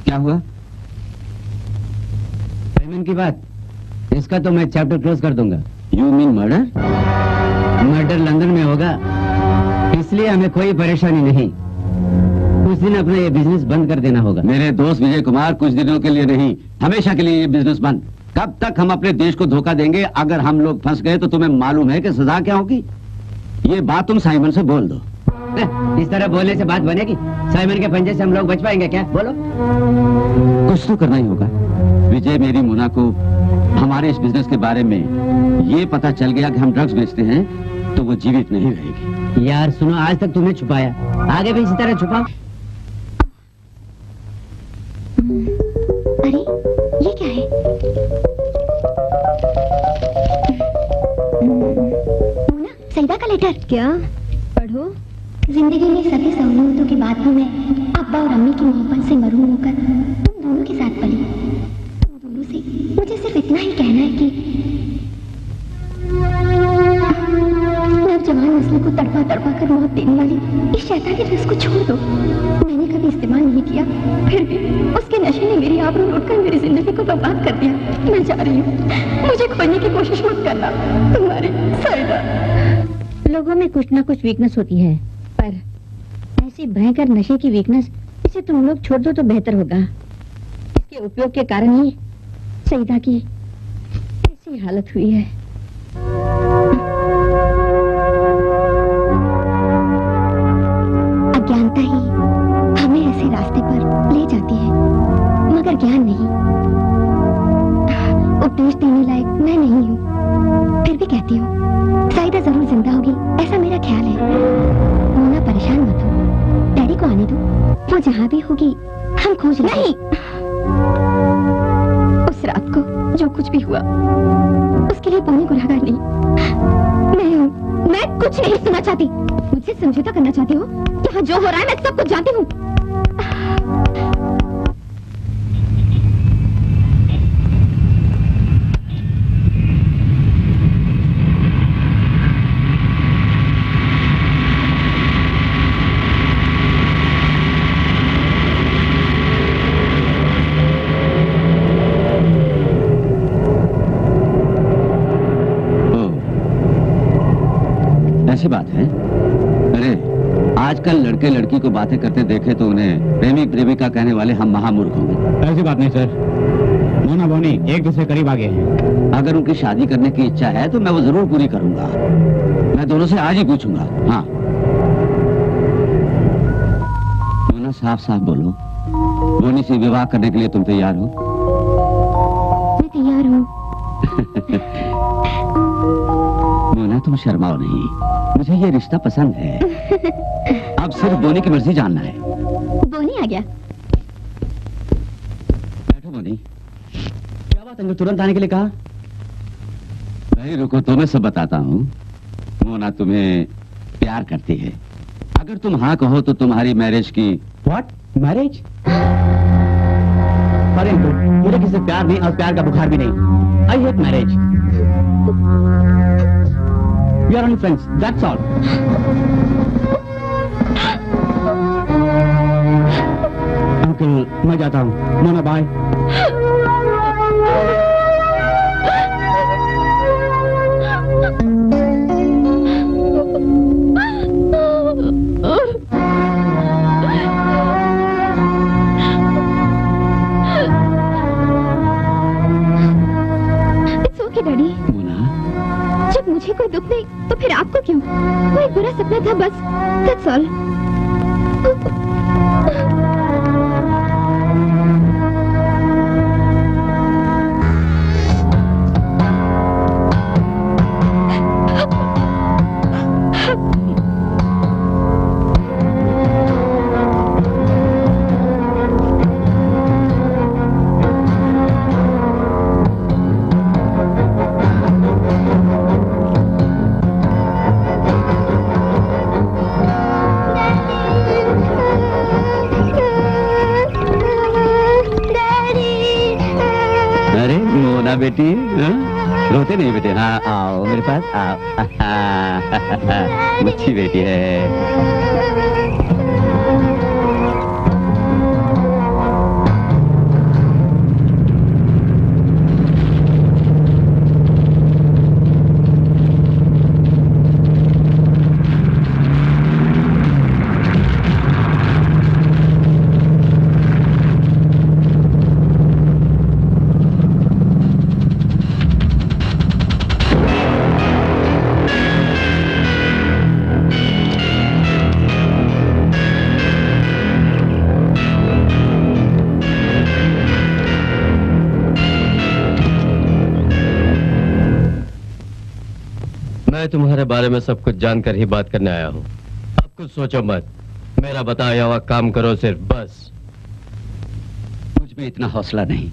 S4: क्या हुआ? पेमेंट की बात, इसका तो मैं चैप्टर क्लोज कर दूंगा। You mean murder? Murder London में होगा, इसलिए हमें कोई परेशानी नहीं। कुछ दिन अपना ये बिजनेस बंद कर देना होगा।
S1: मेरे दोस्त विजय कुमार, कुछ दिनों के लिए नहीं, हमेशा के लिए ये बिजनेस बंद। कब तक हम अपने देश को धोखा देंगे? अगर हम लोग फंस गए तो तुम्हें मालूम है कि सजा क्या होगी? ये बात तुम साइमन से बोल दो।
S4: इस तरह बोलने से बात बनेगी? साइमन के पंजे से हम लोग बच पाएंगे क्या? बोलो।
S1: कुछ तो करना ही होगा। विजय, मेरी मुना को हमारे इस बिजनेस के बारे में ये पता चल गया कि हम ड्रग्स बेचते हैं तो वो जीवित नहीं रहेगी।
S4: यार सुनो, आज तक तुमने छुपाया, आगे भी इसी तरह छुपाओ।
S3: अरे ये क्या है? मोना, सईदा का लेटर। क्या? पढ़ो। जिंदगी में सभी सहूलियतों के बाद भी मैं अब्बा और अम्मी की मोहब्बत से महरूम होकर तुम दोनों के साथ पली। तुम दोनों से मुझे सिर्फ इतना ही कहना है कि नौजवान नस्ल को तड़पा तड़पा कर मौत देने वाली इस शैतानी ड्रग्स को छोड़ दो। मैंने कभी इस्तेमाल नहीं किया, फिर भी उसके नशे ने मेरी आबरू लूटकर मेरी जिंदगी को बर्बाद कर दिया। मैं जा रही हूँ, मुझे खोने की कोशिश मत करना। तुम्हारी सईदा।
S6: लोगों में कुछ ना कुछ वीकनेस होती है, पर ऐसी भयंकर नशे की वीकनेस, इसे तुम लोग छोड़ दो तो बेहतर होगा। इसके उपयोग के कारण ही सईदा की ऐसी हालत हुई है।
S3: अज्ञानता ही हमें ऐसे रास्ते पर ले जाती है, मगर ज्ञान नहीं। उपदेश देने लायक मैं नहीं हूँ, फिर भी कहती हूँ सईदा जरूर जिंदा होगी, ऐसा मेरा ख्याल है। मोना, परेशान मत हो, डैडी को आने दो, वो जहाँ भी होगी हम खोज लेंगे। नहीं, उस रात को जो कुछ भी हुआ उसके लिए बोनी गुनहगार नहीं। मैं हूँ, मैं कुछ नहीं सुनना चाहती। मुझसे समझौता करना चाहते हो? यहाँ जो हो रहा है मैं सब कुछ जानती हूँ।
S1: ऐसी बात है? अरे आजकल लड़के लड़की को बातें करते देखे तो उन्हें प्रेमी प्रेमिका कहने वाले हम महामूर्ख होंगे।
S2: ऐसी बात नहीं सर, मोना बोनी एक दूसरे करीब आ गए हैं।
S1: अगर उनकी शादी करने की इच्छा है तो मैं वो जरूर पूरी करूंगा। मैं दोनों से आज ही पूछूंगा। हाँ मोना, साफ साफ बोलो, बोनी से विवाह करने के लिए तुम तैयार हो?
S3: मैं तैयार हूँ।
S1: मोना, तुम शर्माओ नहीं, मुझे ये रिश्ता पसंद है। अब सिर्फ बोनी की मर्जी जानना है।
S3: बोनी आ गया।
S1: बैठो बोनी।
S4: क्या बात है, तुरंत आने के लिए कहा?
S1: नहीं रुको, तो मैं सब बताता हूँ। मोना तुम्हें प्यार करती है। अगर तुम हाँ कहो तो तुम्हारी मैरिज की।
S2: व्हाट? मैरिज? परंतु मुझे किसी से प्यार नहीं और प्यार का बुखार भी नहीं। I hate marriage. We are only friends, that's all. Uncle, मैं जाता हूँ। मोना, बाय।
S3: आपको क्यों? वो एक बुरा सपना था बस। That's all.
S1: बेटी रोते नहीं बेटे। हाँ आओ मेरे पास आओ। अच्छी बेटी है।
S10: मैं तुम्हारे बारे में सब कुछ जानकर ही बात करने आया हूँ। अब कुछ सोचो मत, मेरा बताया हुआ काम करो सिर्फ, बस।
S1: मुझ में इतना हौसला नहीं,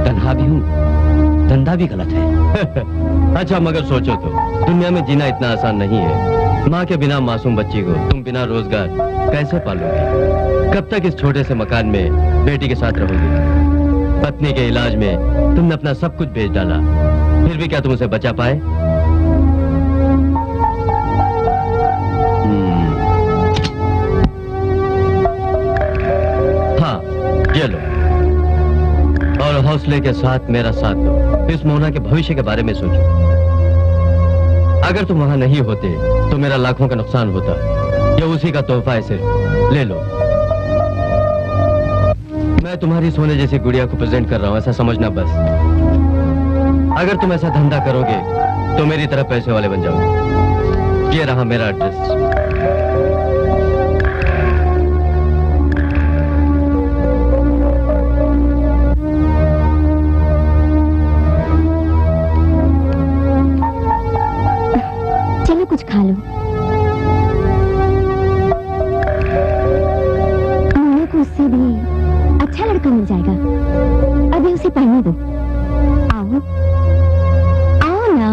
S1: तन्हा भी हूँ, धंधा भी गलत है।
S10: अच्छा मगर सोचो तो, दुनिया में जीना इतना आसान नहीं है। माँ के बिना मासूम बच्ची को तुम बिना रोजगार कैसे पालोगे? कब तक इस छोटे से मकान में बेटी के साथ रहोगे? पत्नी के इलाज में तुमने अपना सब कुछ बेच डाला, फिर भी क्या तुम उसे बचा पाए? हाँ, ये लो और हौसले के साथ मेरा साथ दो। इस मोना के भविष्य के बारे में सोचो। अगर तुम वहां नहीं होते तो मेरा लाखों का नुकसान होता। ये उसी का तोहफा है, सिर्फ ले लो। मैं तुम्हारी सोने जैसी गुड़िया को प्रेजेंट कर रहा हूं, ऐसा समझना बस। अगर तुम ऐसा धंधा करोगे तो मेरी तरह पैसे वाले बन जाओगे। ये रहा मेरा एड्रेस।
S3: चलो कुछ खा लो। मोना को उससे भी अच्छा लड़का मिल जाएगा। अभी उसे पढ़ने दो। आओ आओ ना।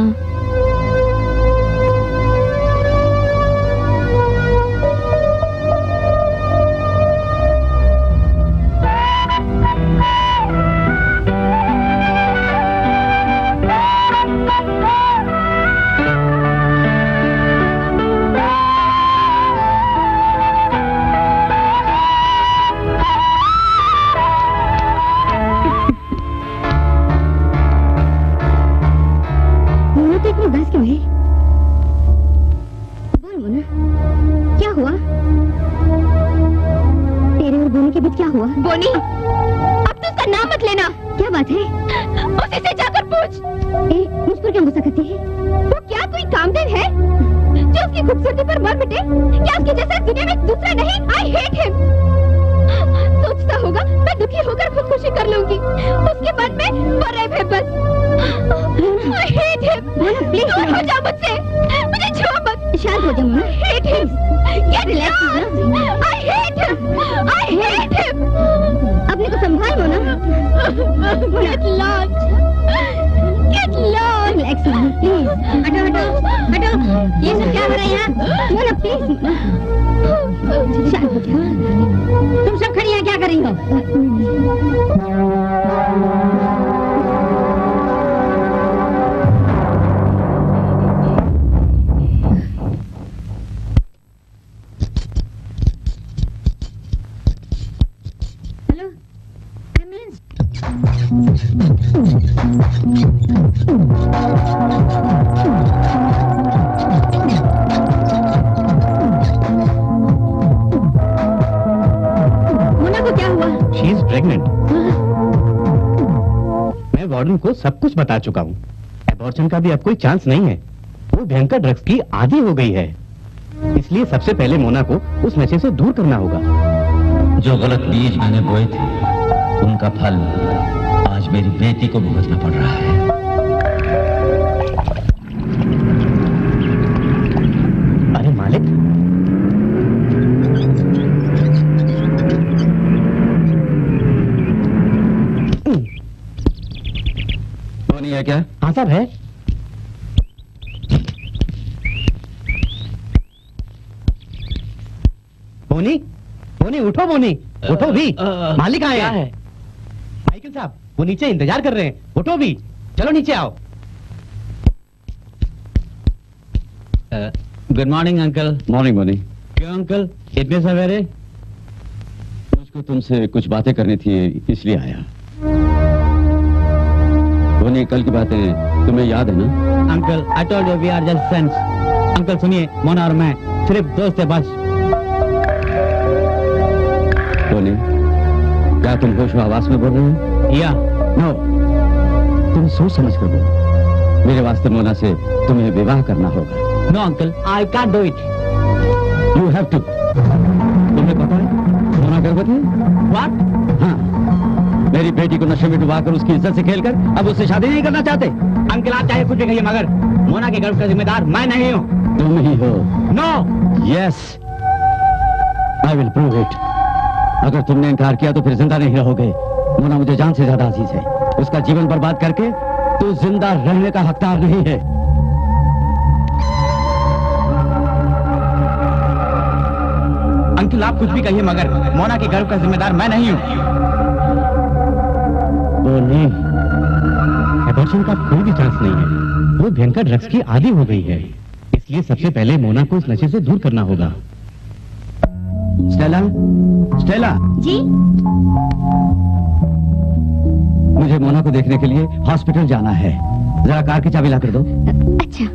S3: बोनी, अब तो उसका नाम मत लेना। क्या बात है? उसी से जाकर पूछ। मुझ पर क्यों गुस्सा करती है? वो क्या कोई कामदेव है जो उसकी खूबसूरती पर मर मिटे? क्या उसके जैसा दुनिया में दूसरा नहीं? I hate him. सोचता होगा मैं दुखी होकर खुदकुशी कर लूंगी, उसके मन में वो रह है बस। I hate him. प्लीज दूर हो जा मुझसे, मुझे छुओ मत। शांत हो जा Mona. Hate him. Get lost! I hate him! I hate him! अपने को संभाल Mona. Get lost! Get lost! Relax Mona, please. हटो हटो हटो। ये सब क्या हो रहा है यहाँ? मोना प्लीज। शांत हो जा। तुम सब खड़ी हैं क्या कर रही हो?
S2: मैं वार्डन को सब कुछ बता चुका हूँ। एबॉर्शन का भी अब कोई चांस नहीं है। वो भयंकर ड्रग्स की आदी हो गई है, इसलिए सबसे पहले मोना को उस नशे से दूर करना होगा।
S1: जो गलत बीज मैंने बोए थे उनका फल आज मेरी बेटी को भुगतना पड़ रहा है।
S2: अरे मालिक,
S1: बोनी है क्या?
S2: हाँ साहब है। बोनी, बोनी उठो, बोनी उठो भी, मालिक आए हैं। माइकल साहब वो नीचे इंतजार कर रहे हैं, उठो भी, चलो नीचे आओ।
S1: Good morning uncle. मॉर्निंग बोनी। क्यों अंकल इतने सवेरे? मुझको तुमसे कुछ बातें करनी थी इसलिए आया। बोनी कल की बातें तुम्हें याद है ना?
S2: Uncle I told you we are just friends. Uncle सुनिए, मोना और मैं सिर्फ दोस्त है बस।
S1: बोनी क्या तुम होश आवाज में बोल रहे हो?
S2: या
S1: नो, तुम सोच समझ कर बोलो। मेरे वास्ते मोना से तुम्हें विवाह करना होगा।
S2: No uncle, I can't do it.
S1: You have to. तुम्हें पता है मोना गर्भवती है?
S2: व्हाट?
S1: हाँ, मेरी बेटी को नशे में डुबाकर उसकी इज्जत से खेलकर अब उससे शादी नहीं करना चाहते।
S2: अंकल आप चाहे कुछ भी कहिए मगर मोना के गर्भ का जिम्मेदार मैं नहीं हूँ।
S1: तुम ही हो।
S2: No.
S1: Yes, I will prove it. अगर तुमने इनकार किया तो फिर जिंदा नहीं रहोगे। मोना मुझे जान से ज्यादा अजीज है। उसका जीवन बर्बाद करके तू जिंदा रहने का हकदार नहीं है।
S2: अंकल आप कुछ भी कहिए मगर मोना के गर्भ का जिम्मेदार मैं नहीं हूँ।
S1: बोनी,
S2: एबॉर्शन का कोई भी चांस नहीं है। वो भयंकर ड्रग्स की आदी हो गई है, इसलिए सबसे पहले मोना को इस नशे से दूर करना होगा।
S1: स्टेला, स्टेला,
S3: जी
S1: मुझे मोना को देखने के लिए हॉस्पिटल जाना है। जरा कार की चाबी ला कर दो।
S3: अच्छा।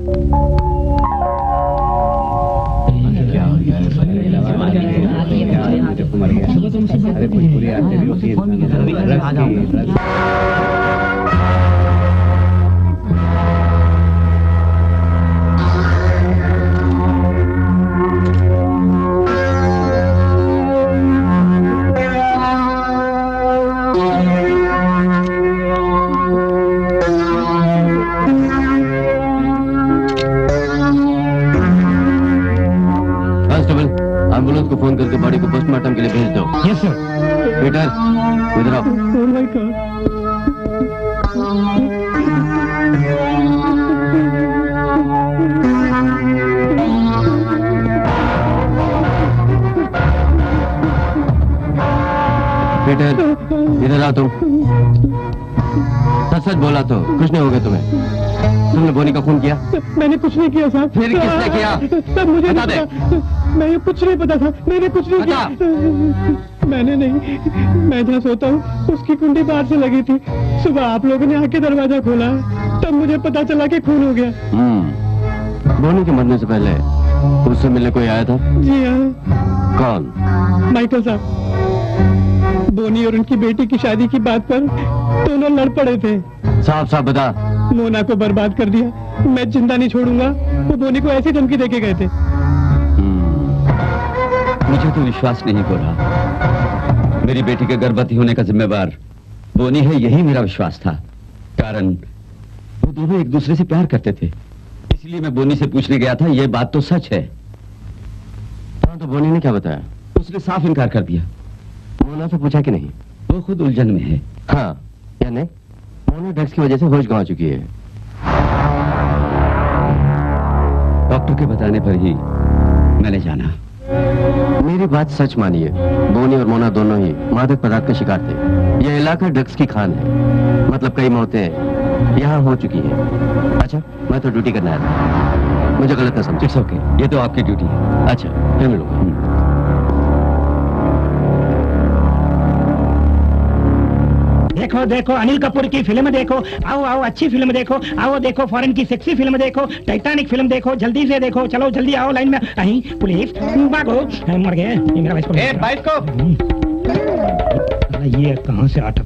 S10: एम्बुलेंस को फोन करके बॉडी को पोस्टमार्टम के लिए भेज दो।
S2: Yes sir.
S10: पीटर इधर आओ। पीटर इधर आओ। तुम सच सच बोला तो कुछ नहीं हो गया तुम्हें? तुमने बोनी का खून किया?
S2: मैंने कुछ नहीं किया साहब।
S10: फिर किसने किया?
S2: सर मुझे
S10: बता दे।
S2: मैं कुछ नहीं पता था, मैंने कुछ नहीं
S10: बता।
S2: किया। मैंने नहीं, मैं जहाँ सोता हूँ उसकी कुंडी बाहर से लगी थी। सुबह आप लोगों ने आके दरवाजा खोला, तब मुझे पता चला कि खून हो गया।
S10: बोनी के मरने से पहले उससे मिलने कोई आया था?
S2: जी हाँ।
S10: कौन?
S2: माइकल साहब। बोनी और उनकी बेटी की शादी की बात पर दोनों लड़ पड़े थे।
S10: साफ साफ बता।
S2: मोना को बर्बाद कर दिया, मैं जिंदा नहीं छोड़ूंगा। वो बोनी को ऐसी धमकी देके गए थे।
S1: मुझे तो विश्वास नहीं हो रहा। मेरी बेटी के गर्भवती होने का जिम्मेवार बोनी है, यही मेरा विश्वास था। कारण वो दोनों एक दूसरे से प्यार करते थे, इसलिए मैं बोनी से पूछने गया था। ये बात तो सच है।
S10: हाँ, तो बोनी ने क्या बताया?
S1: उसने साफ इनकार कर दिया।
S10: मोना से पूछा कि नहीं?
S1: वो खुद उलझन में है।
S10: हाँ, यानी मोना ड्रग्स की वजह से होश गंवा चुकी है।
S1: डॉक्टर के बताने पर ही मैंने जाना।
S10: मेरी बात सच मानिए, बोनी और मोना दोनों ही मादक पदार्थ का शिकार थे। यह इलाका ड्रग्स की खान है, मतलब कई मौतें यहाँ हो चुकी हैं। अच्छा, मैं तो ड्यूटी करने आया था, मुझे गलत न समझो।
S1: इट्स ओके, ये तो आपकी ड्यूटी है।
S10: अच्छा, फिर मिलूंगा।
S7: देखो देखो अनिल कपूर की फिल्म देखो। आओ आओ, अच्छी फिल्म देखो। आओ देखो, फॉरेन की सेक्सी फिल्म देखो, टाइटैनिक फिल्म देखो। जल्दी से देखो, चलो जल्दी आओ, लाइन में। अहीं पुलिस भागो, मर गए। ये मेरा बाइस्कोप।
S2: ये कहाँ से अटक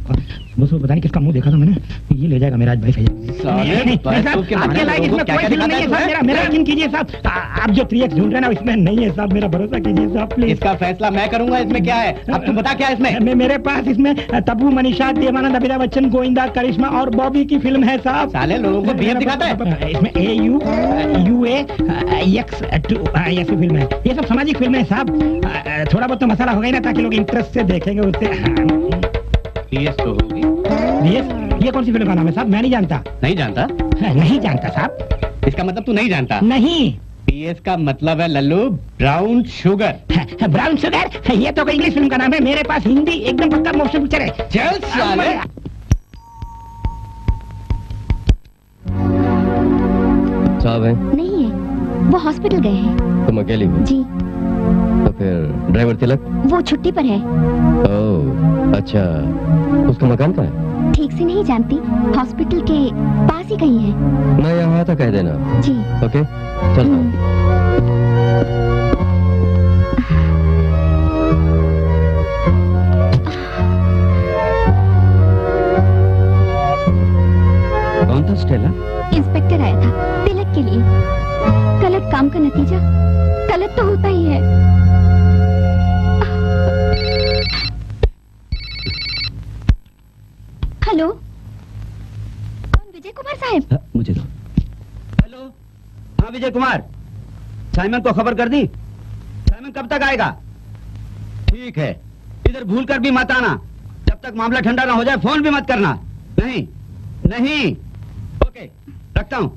S2: वो सब पता नहीं किसका मुंह देखा था मैंने। ये ले जाएगा मेरा भाई आपके लायक इसमें कोई फिल्म नहीं है साहब। मेरा यकीन कीजिए साहब, आप जो 3x ढूंढ रहे हैं ना इसमें नहीं है साहब, मेरा भरोसा कीजिए साहब प्लीज।
S11: इसका फैसला मैं करूंगा, इसमें क्या है? अब तुम बता क्या है इसमें?
S2: मेरे पास इसमें तब्बू, मनीषा, देवानंद, अमिताभ बच्चन, गोविंदा, करिश्मा और बॉबी की फिल्म है साहब।
S11: साले लोगों को बीएफ दिखाता है
S2: इसमें AUUAX2 ऐसी फिल्म है। ये सब सामाजिक फिल्म है साहब। थोड़ा बहुत तो मसाला होगा ही ना ताकि लोग इंटरेस्ट से देखेंगे उससे।
S11: बीएस तो होगी।
S2: ये कौन सी फिल्म का नाम है साहब? मैं नहीं जानता।
S11: नहीं जानता?
S2: नहीं जानता साहब।
S11: इसका मतलब तू नहीं जानता?
S2: नहीं।
S11: बीएस का मतलब है Lallu brown sugar.
S2: Brown sugar? ये तो कोई इंग्लिश फिल्म का नाम है। मेरे पास हिंदी एकदम पक्का मोशन पिक्चर है।
S11: चल साले।
S10: साहब है?
S3: नहीं है, वो हॉस्पिटल गए हैं।
S10: तुम अकेली हो?
S3: जी।
S10: तो फिर ड्राइवर तिलक?
S3: वो छुट्टी पर है।
S10: ओह अच्छा, उसका मकान कहाँ है?
S3: ठीक से नहीं जानती, हॉस्पिटल के पास ही कहीं है।
S10: मैं यहाँ था कह देना।
S3: जी।
S10: ओके चलता हूँ।
S1: कौन था स्टेला?
S3: इंस्पेक्टर आया था तिलक के लिए। गलत काम का नतीजा गलत तो होता ही है। हेलो, कौन? विजय कुमार साहब?
S1: मुझे दो। हेलो, हाँ विजय कुमार। साइमन को खबर कर दी? साइमन कब तक आएगा? ठीक है, इधर भूल कर भी मत आना। जब तक मामला ठंडा ना हो जाए फोन भी मत करना। नहीं नहीं। ओके, रखता हूँ।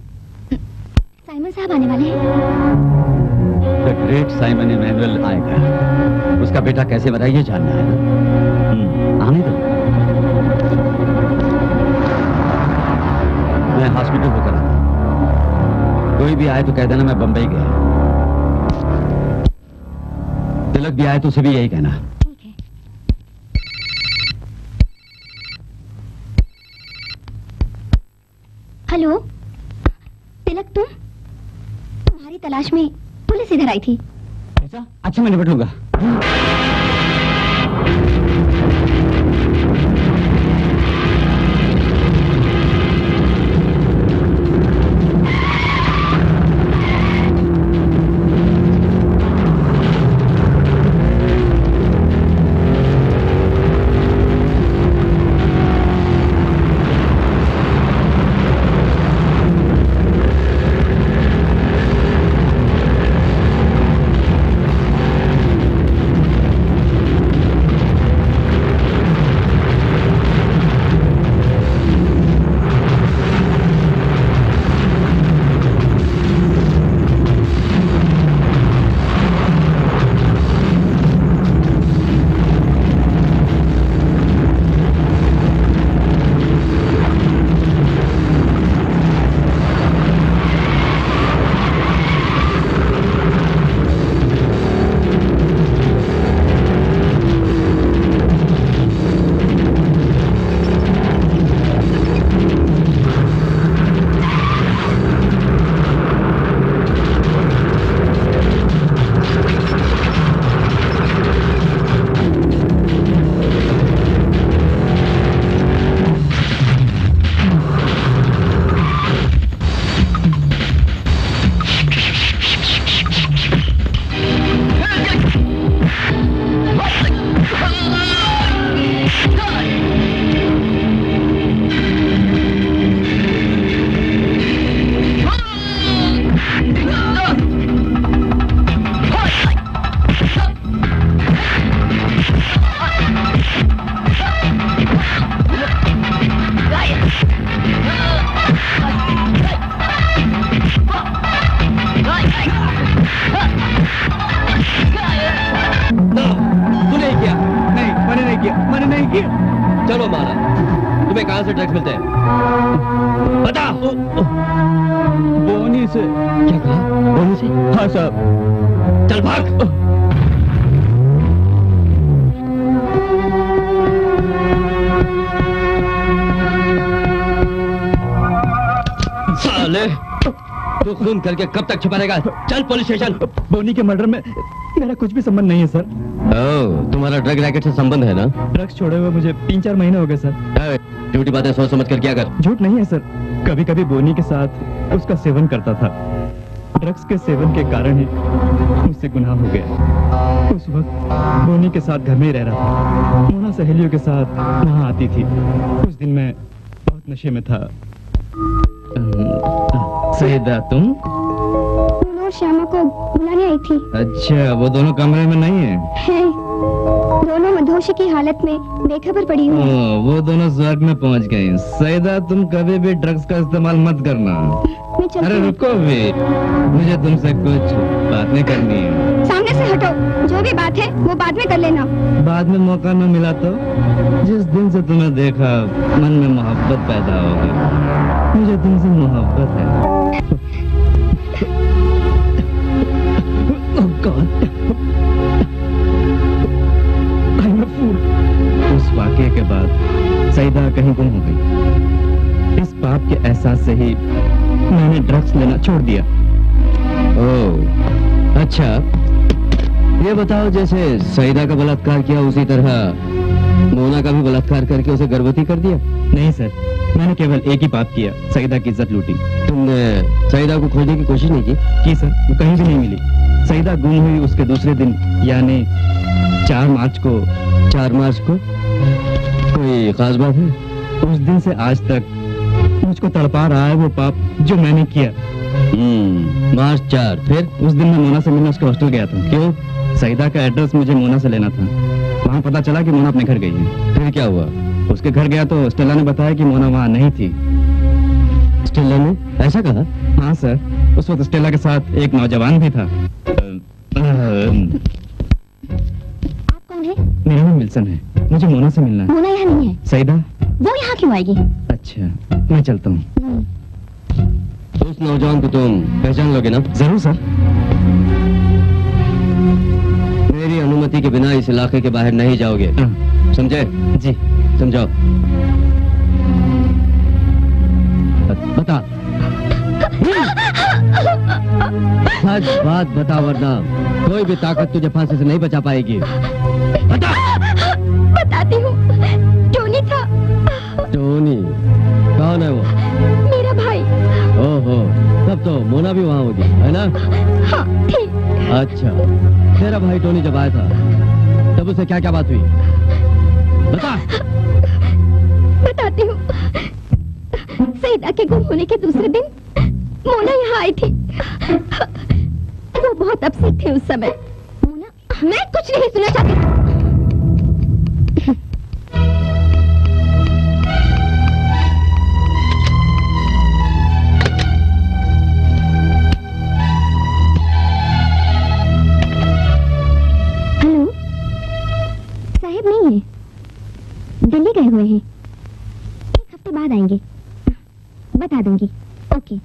S3: साइमन साहब आने वाले हैं।
S1: द ग्रेट साइमन इमैनुअल आएगा। उसका बेटा कैसे मरा ये जानना है। आने दो। मैं हॉस्पिटल होकर आता। कोई भी आए तो कह देना मैं बंबई गया। तिलक भी आए तो उसे भी यही कहना।
S3: ठीक है। हेलो, तिलक तुम्हारी तलाश में पुलिस इधर आई थी।
S1: ऐसा? अच्छा मैं निपट लूंगा।
S10: चलो मारा, तुम्हें कहाँ से ड्रग्स मिलते हैं? बता।
S11: बोनी से।
S10: क्या कहा? बोनी से?
S11: हाँ साहब।
S10: चल भाग। साले, तू खून करके कब तक छुपा रहेगा? चल पुलिस स्टेशन।
S11: बोनी के मर्डर में मेरा कुछ भी संबंध नहीं है सर।
S10: ओह, तुम्हारा ड्रग रैकेट से संबंध है ना?
S5: ड्रग्स छोड़े हुए मुझे 3-4 महीने हो गए सर।
S10: झूठी बातें सोच समझ कर क्या कर।
S5: झूठ नहीं है सर, कभी कभी बोनी के साथ उसका सेवन करता था। ड्रग्स के सेवन के कारण ही मुझसे गुनाह हो गया। उस वक्त बोनी के साथ घर में ही रह रहा था। मोना सहेलियों के साथ वहाँ आती थी। उस दिन मैं बहुत नशे में था। सईदा तुम?
S3: मोना और श्यामा को बुलाने आई थी।
S5: अच्छा, वो दोनों कमरे में नहीं है?
S3: दोनों मधोशी की हालत में बेखबर पड़ी हुई हैं।
S5: वो दोनों स्वर्ग में पहुंच गए। सईदा तुम कभी भी ड्रग्स का इस्तेमाल मत करना।
S3: मैं चलती
S5: अरे
S3: हूँ।
S5: रुको भी, मुझे तुमसे कुछ बातें करनी है।
S3: सामने से हटो, जो भी बात है वो बाद में कर लेना।
S5: बाद में मौका न मिला तो? जिस दिन से तुम्हें देखा मन में मोहब्बत पैदा हो गई। मुझे तुमसे मोहब्बत है। Oh God. I'm a fool. उस वाकये के बाद सईदा कहीं गुम हो गई। इस पाप के एहसास से ही मैंने ड्रग्स लेना छोड़ दिया।
S10: ओह, अच्छा। ये बताओ, जैसे सईदा का बलात्कार किया उसी तरह मोना का भी बलात्कार करके उसे गर्भवती कर दिया?
S5: नहीं सर, मैंने केवल एक ही पाप किया, सईदा की इज्जत लूटी।
S10: तुमने सईदा को खोजने की कोशिश नहीं की?
S5: की सर, वो कहीं भी नहीं मिली। सईदा गुम हुई उसके दूसरे दिन, यानी 4 मार्च को।
S10: 4 मार्च को? कोई खास बात है?
S5: उस दिन से आज तक मुझको तड़पा रहा है वो पाप जो मैंने किया।
S10: मार्च 4। फिर?
S5: उस दिन मैं मोना से मिलने उसके हॉस्टल गया था।
S10: क्यों?
S5: सईदा का एड्रेस मुझे मोना से लेना था। वहाँ पता चला कि मोना अपने घर गई है।
S10: फिर क्या हुआ?
S5: उसके घर गया तो स्टेला ने बताया कि मोना वहाँ नहीं थी।
S10: स्टेला ने ऐसा कहा?
S5: हाँ सर, उस वक्त स्टेला के साथ एक नौजवान भी था।
S3: आप कौन है?
S5: मेरा नाम विल्सन है, मुझे मोना से मिलना है।
S3: मोना यहाँ नहीं है।
S5: सईदा?
S3: वो यहाँ क्यों आएगी?
S5: अच्छा, मैं चलता हूँ।
S10: उस नौजवान को तुम पहचान लोगे ना?
S5: जरूर सर।
S10: मेरी अनुमति के बिना इस इलाके के बाहर नहीं जाओगे, समझे?
S5: जी।
S10: समझाओ। बता। सच बात बता, वरना कोई भी ताकत तुझे फांसी से नहीं बचा पाएगी। बता।
S3: बताती हूँ। टोनी था।
S10: टोनी? कौन है वो?
S3: मेरा भाई।
S10: ओहो, तब तो मोना भी वहाँ होगी, है ना?
S3: हाँ, ठीक।
S10: अच्छा, तेरा भाई टोनी जब आया था तब उसे क्या क्या बात हुई? बता।
S3: बताती हूँ। सईदा के गुम होने के दूसरे दिन मोना यहाँ आई थी। वो बहुत अपसेट थे उस समय। मोना, मैं कुछ नहीं सुनना चाहती। हेलो, साहब नहीं है, दिल्ली गए हुए हैं। 1 हफ्ते बाद आएंगे। बता दूंगी। ओके।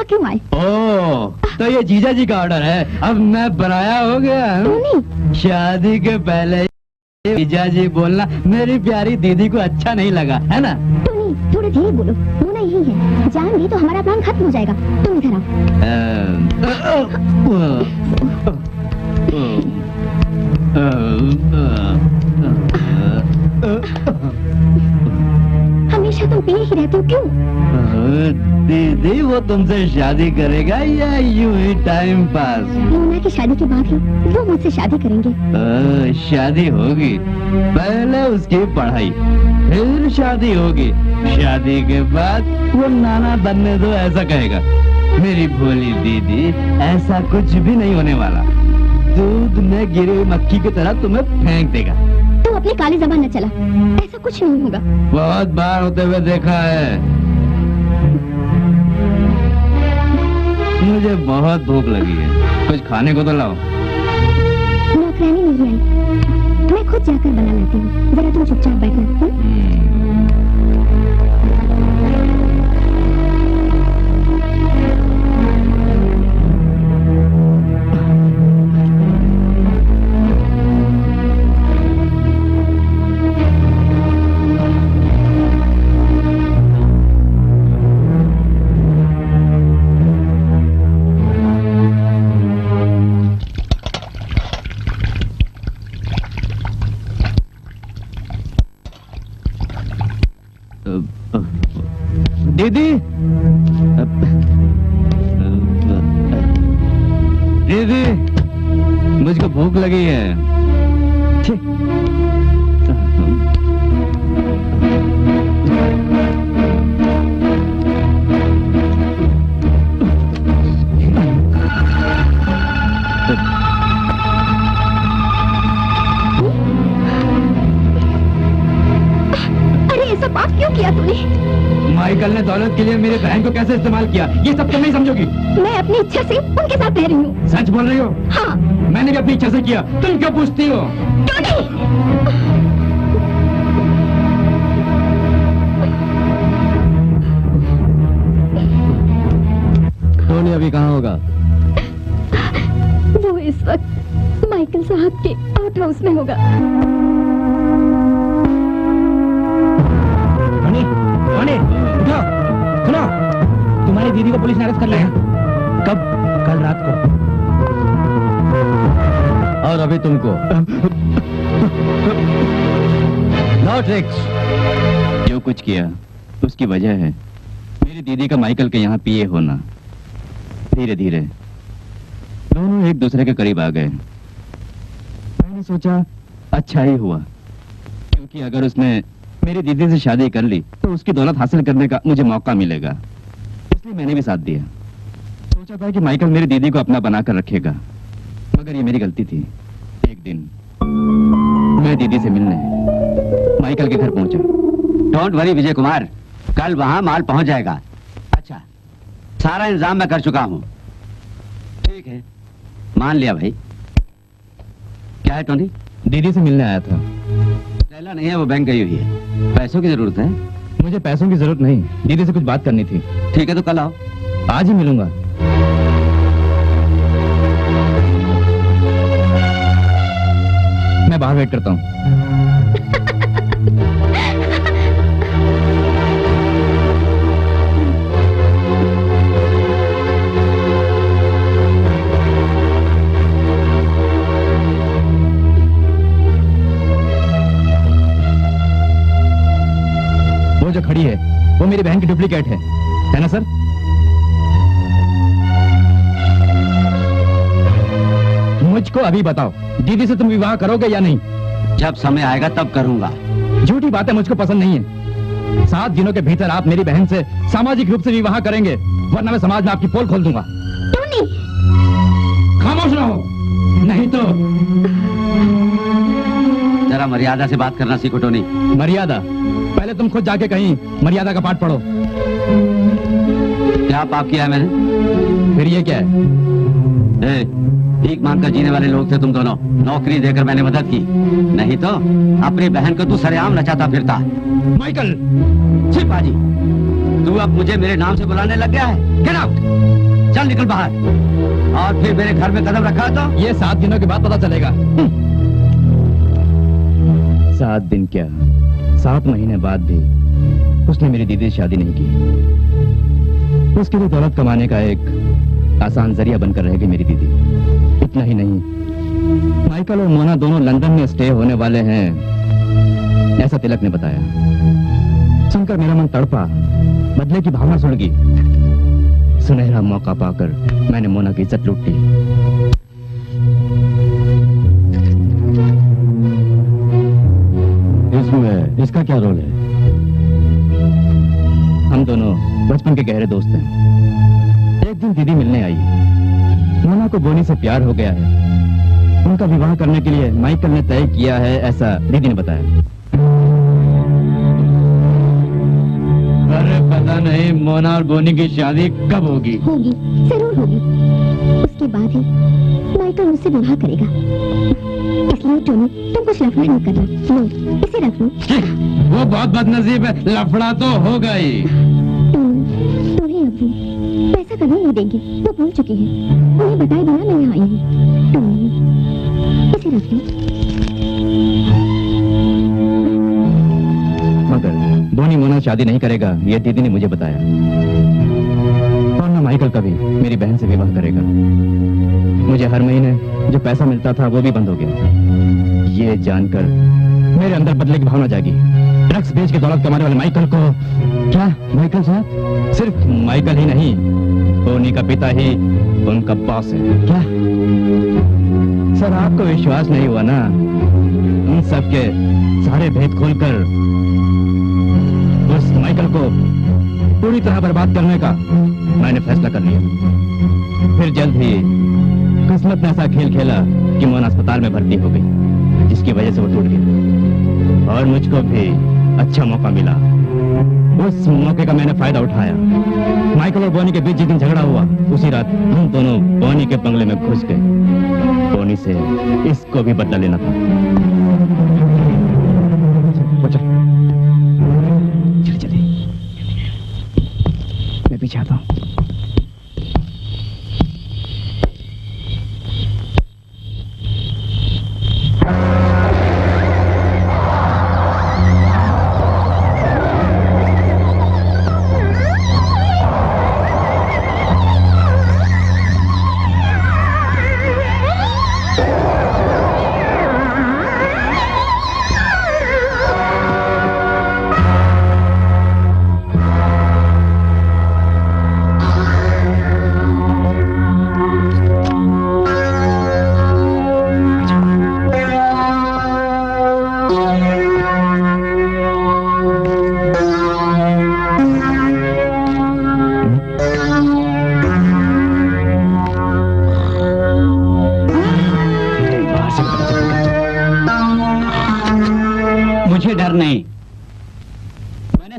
S3: क्यों आए?
S10: ओह, तो ये जीजा जी का ऑर्डर है। अब मैं बनाया हो गया हूँ। शादी के पहले जीजा जी बोलना मेरी प्यारी दीदी को अच्छा नहीं लगा, है ना?
S3: टोनी, थोड़ा धीरे बोलो। मोना यही है, जान दी तो हमारा प्लान खत्म हो जाएगा। तुम इधर
S10: आओ।
S3: हमेशा तुम पिए ही रहते हो, क्यों?
S1: दीदी वो तुमसे शादी करेगा या यूं ही टाइम पास?
S3: मोना की शादी के बाद ही वो मुझसे शादी करेंगे।
S1: शादी होगी, पहले उसकी पढ़ाई, फिर शादी होगी। शादी के बाद वो नाना बनने दो ऐसा कहेगा। मेरी भोली दीदी, ऐसा कुछ भी नहीं होने वाला। दूध में गिरी हुई मक्खी की तरह तुम्हें फेंक देगा।
S3: तू अपनी काली जबान न चला, ऐसा कुछ नहीं होगा।
S1: बहुत बार होते हुए देखा है। मुझे बहुत भूख लगी है, कुछ खाने को तो लाओ।
S3: नौकरानी नहीं आई, मैं खुद जाकर बना लाती हूँ। जरा तुम चुपचाप बैठना।
S1: दीदी, दीदी, मुझको भूख लगी है।
S3: अरे ऐसा पाप क्यों किया तूने?
S1: माइकल ने दौलत के लिए मेरी बहन को कैसे इस्तेमाल किया, ये सब तुम नहीं समझोगी।
S3: मैं अपनी इच्छा से उनके साथ रह रही हूँ।
S1: सच बोल रही हो?
S3: हाँ।
S1: मैंने भी अपनी इच्छा से किया, तुम क्यों पूछती हो?
S10: टोनी अभी कहाँ होगा?
S3: वो इस वक्त माइकल साहब के आउट हाउस में होगा।
S2: टोनी, उठो, सुनो, तुम्हारी दीदी को पुलिस ने अरेस्ट कर लिया।
S10: कब?
S2: कल रात को।
S10: और अभी तुमको नो ट्रिक्स।
S1: जो कुछ किया उसकी वजह है मेरी दीदी का माइकल के यहाँ पीए होना। धीरे धीरे दोनों एक दूसरे के करीब आ गए। मैंने सोचा अच्छा ही हुआ, क्योंकि अगर उसने मेरी दीदी से शादी कर ली तो उसकी दौलत हासिल करने का मुझे मौका मिलेगा। इसलिए मैंने भी साथ दिया। सोचा था कि माइकल मेरी दीदी को अपना बनाकर रखेगा, मगर ये मेरी गलती थी। एक दिन मैं दीदी से मिलने माइकल के घर पहुंचा।
S4: डोंट वरी विजय कुमार, कल वहां माल पहुंच जाएगा। अच्छा, सारा इंतजाम मैं कर चुका हूं। ठीक है, मान लिया भाई। क्या है टोनी?
S1: दीदी से मिलने आया था।
S4: लैला नहीं है, वो बैंक गई हुई है। पैसों की जरूरत है?
S1: मुझे पैसों की जरूरत नहीं, दीदी से कुछ बात करनी थी।
S4: ठीक है, तो कल आओ।
S1: आज ही मिलूंगा। मैं बाहर वेट करता हूँ। वो जो खड़ी है वो मेरी बहन की डुप्लीकेट है ना सर? मुझको अभी बताओ, दीदी से तुम विवाह करोगे या नहीं?
S4: जब समय आएगा तब करूंगा।
S1: झूठी बातें मुझको पसंद नहीं है। 7 दिनों के भीतर आप मेरी बहन से सामाजिक रूप से विवाह करेंगे, वरना मैं समाज में आपकी पोल खोल दूंगा।
S3: टोनी!
S1: खामोश रहो, नहीं तो।
S4: जरा मर्यादा से बात करना सीखो टोनी।
S1: मर्यादा? पहले तुम खुद जाके कहीं मर्यादा का पाठ पढ़ो।
S4: क्या पाप किया है मैंने?
S1: फिर ये क्या है?
S4: भीख मांगकर जीने वाले लोग थे तुम दोनों। नौकरी देकर मैंने मदद की, नहीं तो अपनी बहन को तू सरेआम नचाता फिरता।
S1: माइकल!
S4: छी पाजी, तू अब मुझे मेरे नाम से बुलाने लग गया है। Get out! चल निकल बाहर। और फिर मेरे घर में कदम रखा तो
S1: ये 7 दिनों के बाद पता चलेगा। 7 दिन क्या, 7 महीने बाद भी उसने मेरी दीदी से शादी नहीं की। उसके लिए दौलत कमाने का एक आसान जरिया बनकर रह गई मेरी दीदी। इतना ही नहीं, माइकल और मोना दोनों लंदन में स्टे होने वाले हैं, ऐसा तिलक ने बताया। सुनकर मेरा मन तड़पा, बदले की भावना सुड़ गई।
S10: सुनहरा मौका पाकर मैंने मोना की इज्जत लूट ली। इसमें इसका क्या रोल है? हम दोनों बचपन के गहरे दोस्त हैं। एक दिन दीदी मिलने आई। मोना को बोनी से प्यार हो गया है। उनका विवाह करने के लिए माइकल ने तय किया है, ऐसा दीदी ने बताया।
S11: अरे पता नहीं मोना और बोनी की शादी कब होगी?
S3: होगी, जरूर होगी। उसके बाद ही माइकल मुझसे विवाह करेगा। इसलिए टोनी, तुम कुछ लफड़ा नहीं करना। लो, इसे रख लो।
S11: वो बहुत बदनसीब है, लफड़ा तो होगा ही।
S3: टोनी, तुम्हें अभी पैसा कभी नहीं देंगे, वो भूल चुकी है। उन्हें बताए बिना मैं यहाँ आई हूँ। टोनी, इसे रख लो।
S10: मगर बोनी मोना शादी नहीं करेगा, ये दीदी ने मुझे बताया। और ना माइकल कभी मेरी बहन से विवाह करेगा। मुझे हर महीने जो पैसा मिलता था वो भी बंद हो गया। ये जानकर मेरे अंदर बदले की भावना जागी। ड्रग्स बेच के दौलत कमाने वाले माइकल को क्या माइकल साहब? सिर्फ माइकल ही नहीं, बोनी का पिता ही उनका बॉस है। क्या सर, आपको विश्वास नहीं हुआ ना? उन सबके सारे भेद खोलकर उस माइकल को पूरी तरह बर्बाद करने का मैंने फैसला कर लिया। फिर जल्द ही किस्मत ने ऐसा खेल खेला कि मोना अस्पताल में भर्ती हो गई, जिसकी वजह से वो टूट गई। और मुझको भी अच्छा मौका मिला। उस मौके का मैंने फायदा उठाया। माइकल और बोनी के बीच जिस दिन झगड़ा हुआ, उसी रात हम दोनों बोनी के बंगले में घुस गए। बोनी से इसको भी बदला लेना था। चले मैं पीछे आता हूँ।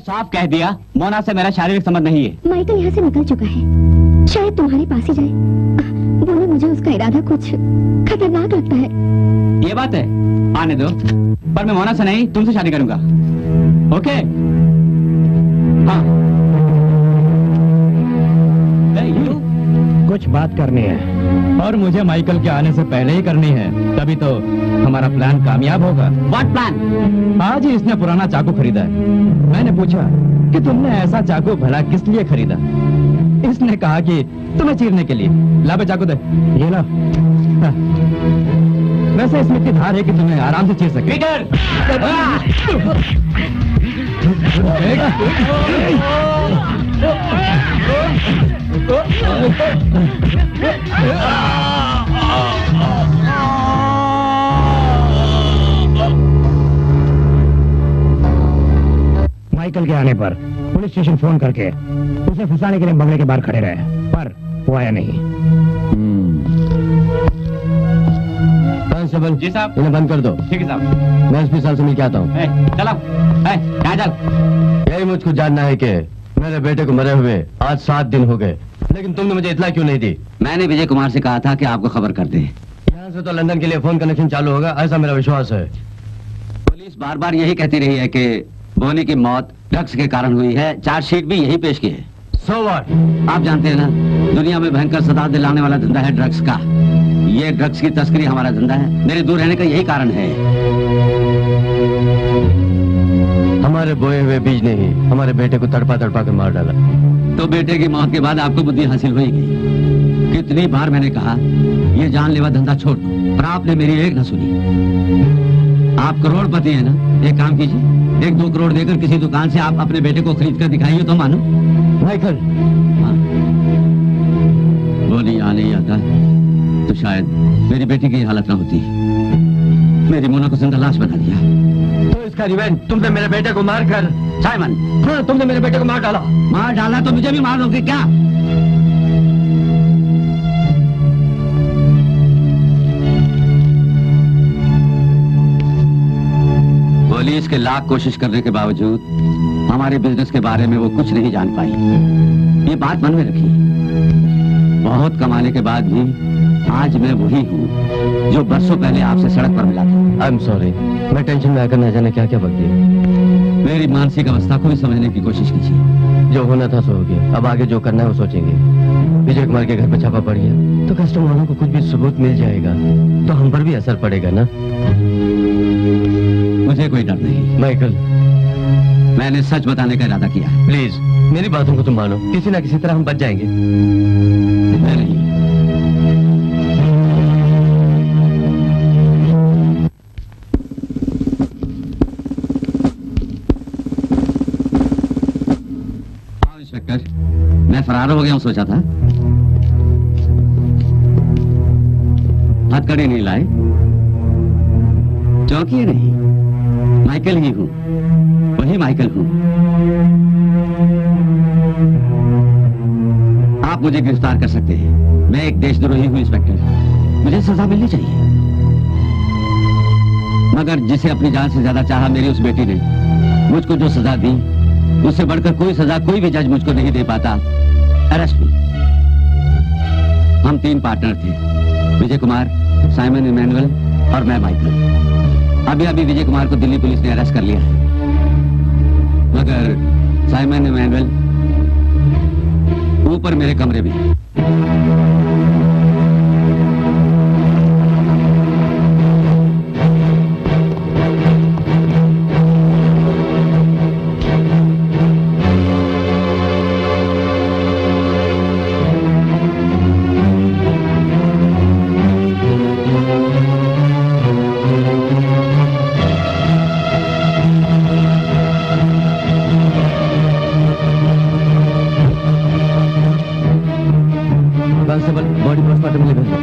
S1: साफ कह दिया, मोना से मेरा शारीरिक संबंध नहीं है।
S3: माइकल यहाँ से निकल चुका है, शायद तुम्हारे पास ही जाए। बोले मुझे उसका इरादा कुछ खतरनाक लगता है।
S1: ये बात है, आने दो। पर मैं मोना से नहीं, तुमसे शादी करूंगा। ओके? हाँ।
S10: कुछ बात करनी है और मुझे माइकल के आने से पहले ही करनी है, तभी तो हमारा प्लान कामयाब होगा।
S1: What plan?
S10: आज ही इसने पुराना चाकू खरीदा है। मैंने पूछा कि तुमने ऐसा चाकू भला किस लिए खरीदा? इसने कहा कि तुम्हें चीरने के लिए। ला बे चाकू दे। ये ला। हाँ। वैसे इसमें इतनी धार है कि तुम्हें आराम से चीर सके।
S2: माइकल के आने पर पुलिस स्टेशन फोन करके उसे फंसाने के लिए बंगले के बाहर खड़े रहे, पर वो आया नहीं।
S10: कांस्टेबल
S1: जी साहब,
S10: इन्हें बंद कर दो।
S1: ठीक है साहब।
S10: मैं एसपी साहब से मिल के आता हूँ।
S1: चलो, कहाँ चल?
S10: यही मुझको जानना है कि मेरे बेटे को मरे हुए आज 7 दिन हो गए, लेकिन तुमने मुझे इतला क्यों नहीं दी?
S1: मैंने विजय कुमार से कहा था कि आपको खबर कर दें।
S10: यहाँ से तो लंदन के लिए फोन कनेक्शन चालू होगा, ऐसा मेरा विश्वास है।
S1: पुलिस बार बार यही कहती रही है कि बोनी की मौत ड्रग्स के कारण हुई है। चार्जशीट भी यही पेश की है।
S10: So what?
S1: आप जानते हैं ना, दुनिया में भयंकर सदा दिलाने वाला धंधा है ड्रग्स का। ये ड्रग्स की तस्करी हमारा धंधा है। मेरे दूर रहने का यही कारण है।
S10: हमारे बोए हुए बीज ने ही हमारे बेटे को तड़पा तड़पा कर मार डाला।
S1: तो बेटे की मौत के बाद आपको बुद्धि हासिल होगी। कितनी बार मैंने कहा ये जानलेवा धंधा छोड़ दो, पर आपने मेरी एक न सुनी। आप करोड़पति हैं ना, एक काम कीजिए, 1-2 करोड़ देकर किसी दुकान से आप अपने बेटे को खरीद कर दिखाइए तो मानो।
S10: माइकल,
S1: वो नहीं यहाँ नहीं आता तो शायद मेरी बेटी की हालत ना होती। मेरी मोना को जिंदा लाश बना दिया।
S10: तो इसका रिवेंज तुमने मेरे बेटे को मार कर।
S1: साइमन,
S10: हाँ, तुमने मेरे बेटे को मार डाला।
S1: मार डाला तो मुझे भी मार दोगे क्या? पुलिस के लाख कोशिश करने के बावजूद हमारे बिजनेस के बारे में वो कुछ नहीं जान पाई। ये बात मन में रखी। बहुत कमाने के बाद भी आज मैं वही हूँ जो बरसों पहले आपसे सड़क पर मिला था।
S10: आई एम सॉरी, मैं टेंशन में आकर न जाने क्या क्या बक दिया।
S1: मेरी मानसिक अवस्था को भी समझने की कोशिश कीजिए।
S10: जो होना था सो हो गया, अब आगे जो करना है वो सोचेंगे। विजय कुमार के घर पर छापा पड़ गया तो कस्टमर वालों को कुछ भी सबूत मिल जाएगा तो हम पर भी असर पड़ेगा ना।
S1: मुझे कोई डर नहीं
S10: माइकल,
S1: मैंने सच बताने का इरादा किया है।
S10: प्लीज मेरी बातों को तुम मानो, किसी ना किसी तरह हम बच जाएंगे।
S1: मैं नहीं। हाँ इंस्पेक्टर, मैं फरार हो गया हूँ सोचा था। हथकड़ी नहीं लाए, चौकी नहीं, माइकल ही हूँ, वही माइकल हूँ। आप मुझे गिरफ्तार कर सकते हैं। मैं एक देशद्रोही हूँ इंस्पेक्टर, मुझे सजा मिलनी चाहिए। मगर जिसे अपनी जान से ज्यादा चाहा मेरी उस बेटी ने मुझको जो सजा दी, उससे बढ़कर कोई सजा कोई भी जज मुझको नहीं दे पाता। अरेस्ट मी। हम 3 पार्टनर थे, विजय कुमार, साइमन इमैनुअल और मैं माइकल। अभी अभी विजय कुमार को दिल्ली पुलिस ने अरेस्ट कर लिया है, मगर साइमन इमैनुअल ऊपर मेरे कमरे में है।
S10: बॉडी पोस्टमार्टम के लिए भेज दो।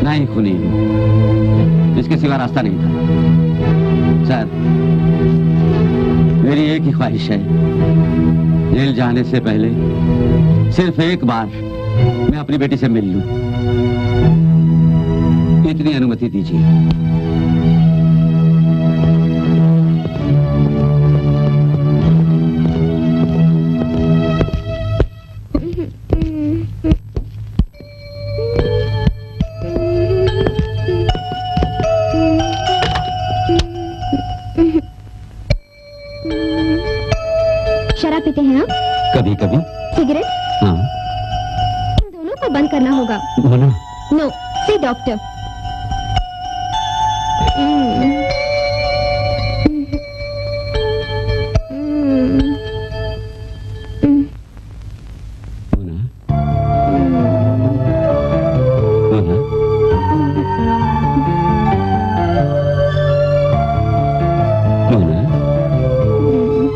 S1: नहीं खूनी, इसके सिवा रास्ता नहीं था। सर, मेरी एक ही ख्वाहिश है, जेल जाने से पहले सिर्फ एक बार मैं अपनी बेटी से मिल लूं। इतनी अनुमति दीजिए।
S3: शराब पीते हैं आप?
S1: कभी कभी।
S3: सिगरेट?
S1: हाँ।
S3: इन दोनों को बंद करना होगा।
S1: बोलो।
S3: नो, सी डॉक्टर।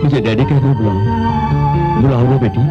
S1: मुझे डैडी कहना बुलाओ, बुलाओ ना बेटी।